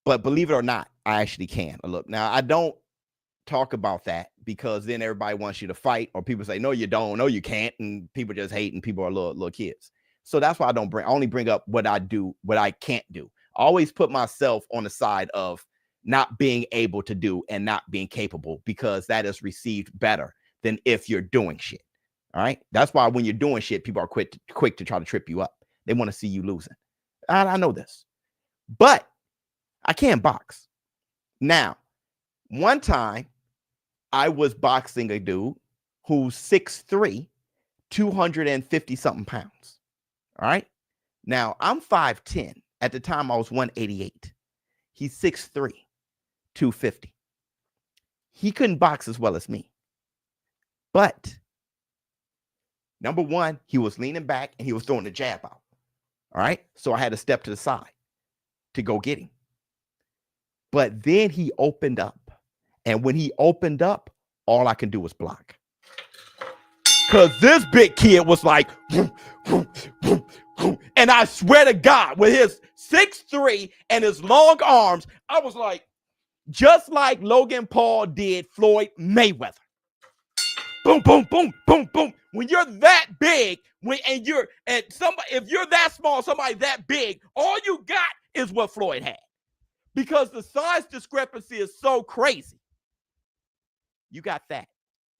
but believe it or not, I actually can. Look, now I don't talk about that because then everybody wants you to fight, or people say, no, you don't, no, you can't, and people just hate, and people are little kids. So that's why I only bring up what I do, what I can't do. I always put myself on the side of not being able to do and not being capable, because that is received better than if you're doing shit. All right. That's why when you're doing shit, people are quick to try to trip you up. They want to see you losing. I know this, but I can't box. Now, one time I was boxing a dude who's 6'3", 250 something pounds. All right. Now I'm 5'10". At the time I was 188. He's 6'3", 250. He couldn't box as well as me. But number one, he was leaning back and he was throwing the jab out. All right. So I had to step to the side to go get him. But then he opened up. And when he opened up, all I can do was block. Because this big kid was like, and I swear to God, with his 6'3" and his long arms, I was like, just like Logan Paul did Floyd Mayweather. Boom, boom, boom, boom, boom. When you're that big, if you're that small, somebody that big, all you got is what Floyd had. Because the size discrepancy is so crazy. You got that.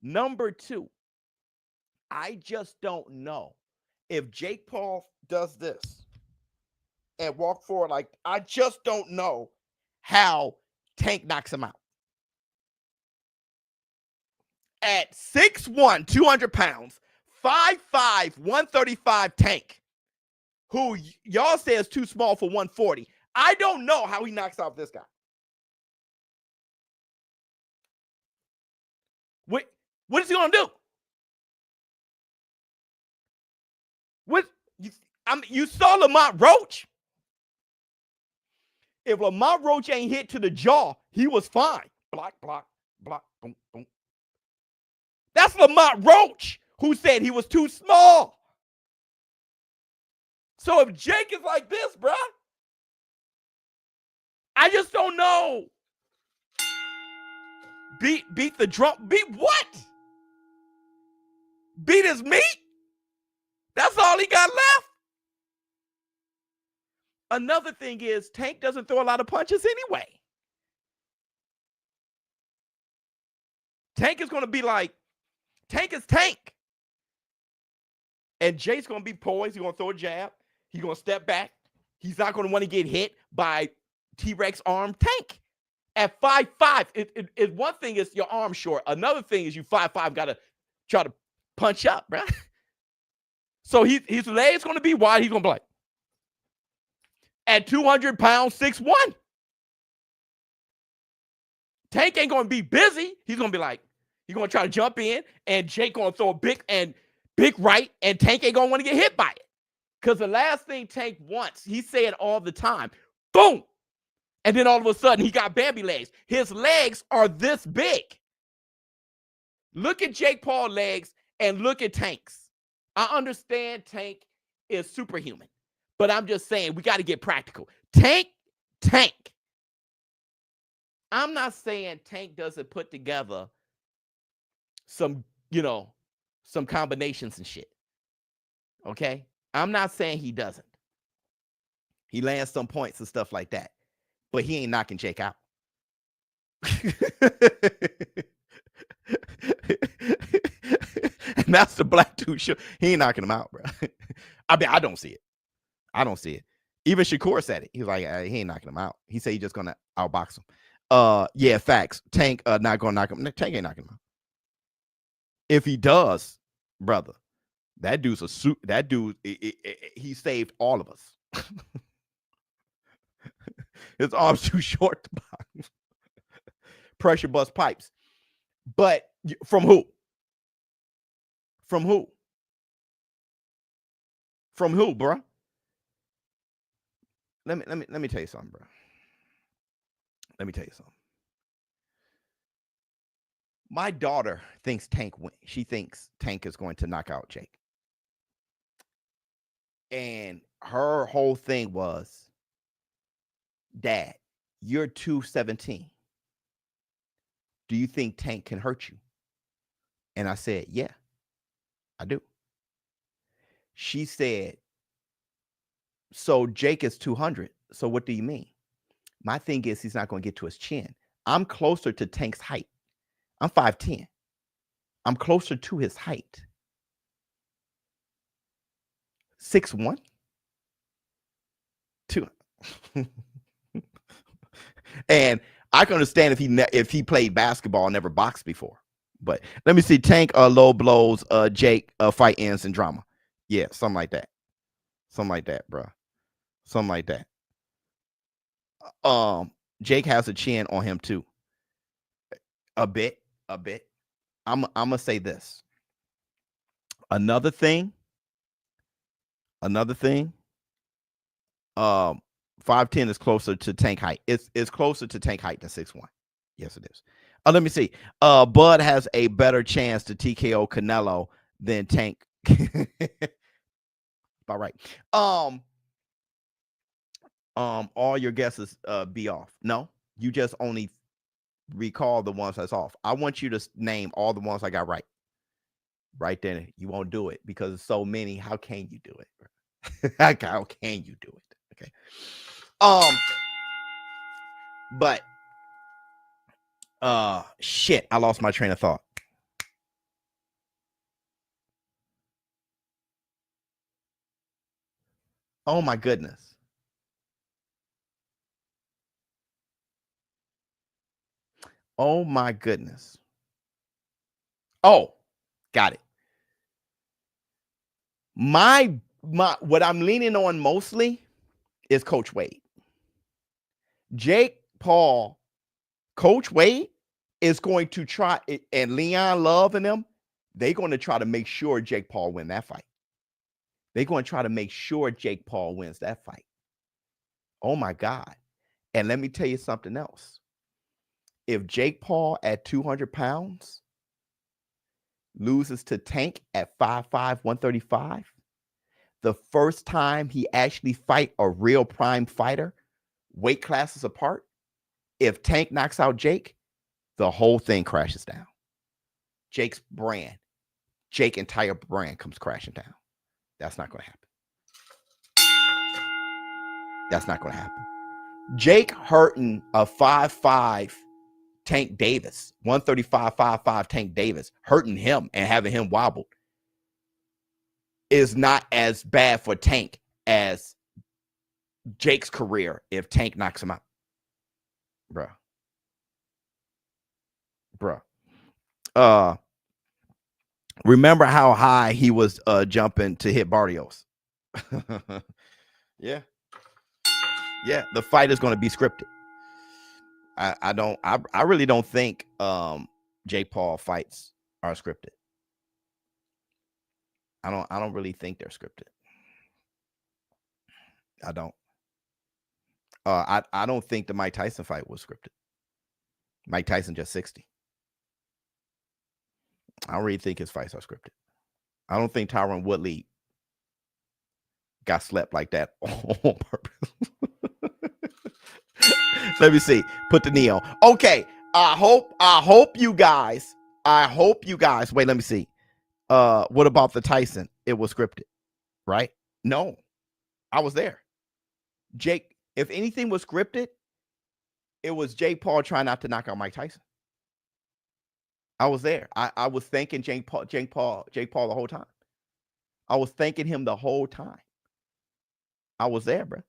Number two, I just don't know if Jake Paul does this and walk forward, like, I just don't know how Tank knocks him out. At 6'1", 200 pounds, 5'5", 135 Tank, who y'all say is too small for 140. I don't know how he knocks out this guy. What is he gonna do? You saw Lamont Roach. If Lamont Roach ain't hit to the jaw, he was fine. Block, block, block, boom, boom, That's Lamont Roach, who said he was too small. So if Jake is like this, bruh, I just don't know. Beat the drum. Beat what? Beat his meat? That's all he got left. Another thing is Tank doesn't throw a lot of punches anyway. Tank is going to be like, Tank is Tank. And Jake's going to be poised. He's going to throw a jab. He's going to step back. He's not going to want to get hit by T-Rex arm Tank. At 5'5", one thing is your arm short. Another thing is you 5'5", got to try to punch up, bro. So his leg's going to be wide. He's going to be like, at 200 pounds, 6'1". Tank ain't going to be busy. He's going to be like, he's going to try to jump in, and Jake going to throw a big right, and Tank ain't going to want to get hit by it. Because the last thing Tank wants, he said all the time, boom. And then all of a sudden, he got Bambi legs. His legs are this big. Look at Jake Paul legs and look at Tank's. I understand Tank is superhuman, but I'm just saying we got to get practical. Tank. I'm not saying Tank doesn't put together some combinations and shit. Okay? I'm not saying he doesn't. He lands some points and stuff like that. But he ain't knocking Jake out. And that's the black dude show. He ain't knocking him out, bro. I mean, I don't see it. Even Shakur said it. He was like, he ain't knocking him out. He said he's just gonna outbox him. Yeah, facts. Tank not gonna knock him. Tank ain't knocking him out. If he does, brother, that dude's a suit. That dude, he saved all of us. His arm's too short to box. Pressure bust pipes. But from who? From who? From who, bro? Let me tell you something, bro. Let me tell you something. My daughter thinks Tank win. She thinks Tank is going to knock out Jake. And her whole thing was, Dad, you're 217. Do you think Tank can hurt you? And I said, yeah, I do. She said, so Jake is 200. So what do you mean? My thing is he's not going to get to his chin. I'm closer to Tank's height. I'm 5'10". I'm closer to his height. 6'1". 2. And I can understand if he played basketball and never boxed before. But let me see. Tank low blows, Jake fight ends in drama. Yeah, something like that. Something like that, bro. Something like that. Jake has a chin on him too. A bit. I'm gonna say this. Another thing. 5'10" is closer to Tank height. It's closer to Tank height than 6'1". Yes, it is. Let me see. Bud has a better chance to TKO Canelo than Tank. All right. All your guesses be off. No, you just only recall the ones that's off. I want you to name all the ones I got right. Right then, you won't do it because there's so many. How can you do it? How can you do it? Okay. But shit, I lost my train of thought. Oh my goodness. Oh my goodness. Oh, got it. My what I'm leaning on mostly is Coach Wade. Jake Paul, Coach Wade is going to try, and Leon Love and them, they're going to try to make sure Jake Paul win that fight. They're going to try to make sure Jake Paul wins that fight. Oh my God. And let me tell you something else. If Jake Paul at 200 pounds loses to Tank at 5'5", 135. The first time he actually fight a real prime fighter, weight classes apart, if Tank knocks out Jake, the whole thing crashes down. Jake's brand, Jake entire brand comes crashing down. That's not going to happen. That's not going to happen. Jake hurting a 5'5" Tank Davis, 135, 5'5" Tank Davis, hurting him and having him wobbled is not as bad for Tank as Jake's career if Tank knocks him out. Bruh. Remember how high he was jumping to hit Barrios? Yeah. Yeah, the fight is going to be scripted. I really don't think Jake Paul fights are scripted. I don't really think they're scripted. I don't. I don't think the Mike Tyson fight was scripted. Mike Tyson just 60. I don't really think his fights are scripted. I don't think Tyron Woodley got slept like that on purpose. Let me see. Put the knee on. Okay. I hope you guys. Wait, let me see. What about the Tyson? It was scripted, right? No. I was there. Jake, if anything was scripted, it was Jake Paul trying not to knock out Mike Tyson. I was there. I was thanking Jake Paul the whole time. I was thanking him the whole time. I was there, bro.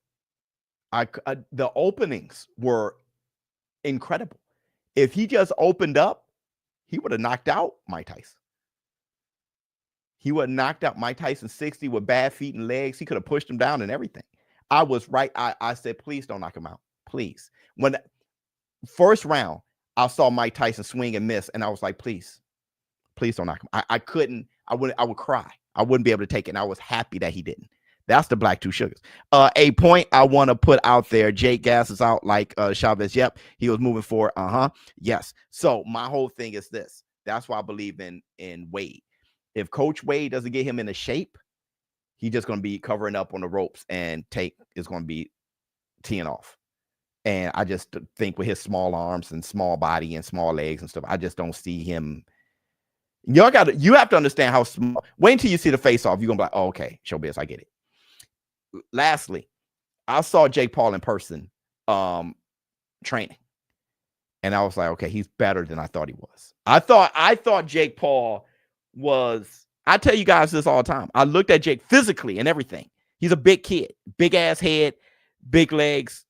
The openings were incredible. If he just opened up, he would have knocked out Mike Tyson. He would have knocked out Mike Tyson 60 with bad feet and legs. He could have pushed him down and everything. I was right. I said, please don't knock him out. Please. When first round, I saw Mike Tyson swing and miss, and I was like, please don't knock him. I would cry. I wouldn't be able to take it. And I was happy that he didn't. That's the Black Two Sugars. A point I want to put out there. Jake Gas is out like Chavez. Yep. He was moving forward. Yes. So my whole thing is this. That's why I believe in Wade. If Coach Wade doesn't get him into shape, he's just going to be covering up on the ropes, and Tate is going to be teeing off. And I just think with his small arms and small body and small legs and stuff, I just don't see him. You have to understand how small. Wait until you see the face off. You're going to be like, oh, okay, ShowBizz, I get it. Lastly, I saw Jake Paul in person training. And I was like, okay, he's better than I thought he was. I thought Jake Paul was, I tell you guys this all the time. I looked at Jake physically and everything. He's a big kid, big ass head, big legs,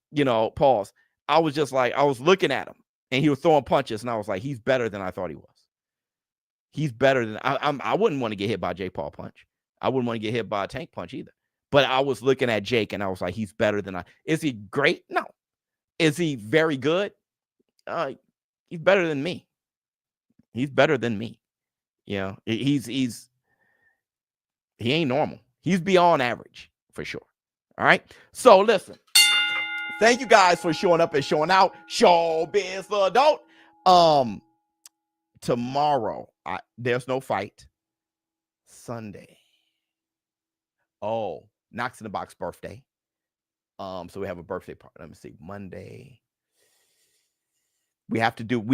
pause. I was just like, I was looking at him and he was throwing punches. And I was like, he's better than I thought he was. He's better than I wouldn't want to get hit by a Jake Paul punch. I wouldn't want to get hit by a Tank punch either. But I was looking at Jake and I was like, he's better than Is he great? No. Is he very good? He's better than me. He's better than me. He ain't normal. He's beyond average for sure. All right. So listen, thank you guys for showing up and showing out. ShowBizz Adult. Tomorrow, there's no fight. Sunday. Oh, Knox in the Box birthday. So we have a birthday party. Let me see. Monday. We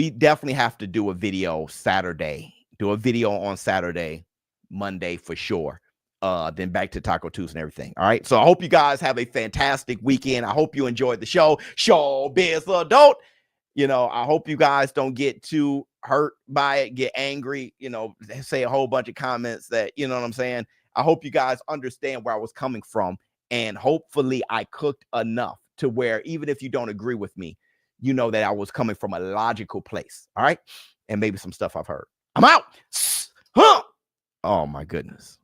definitely have to do a video Saturday. Do a video on Saturday, Monday for sure. Then back to Taco Tuesday and everything. All right. So I hope you guys have a fantastic weekend. I hope you enjoyed the show. ShowBizz Adult. I hope you guys don't get too hurt by it, get angry, say a whole bunch of comments that, you know what I'm saying? I hope you guys understand where I was coming from. And hopefully I cooked enough to where even if you don't agree with me, you know that I was coming from a logical place. All right. And maybe some stuff I've heard. I'm out. Oh my goodness.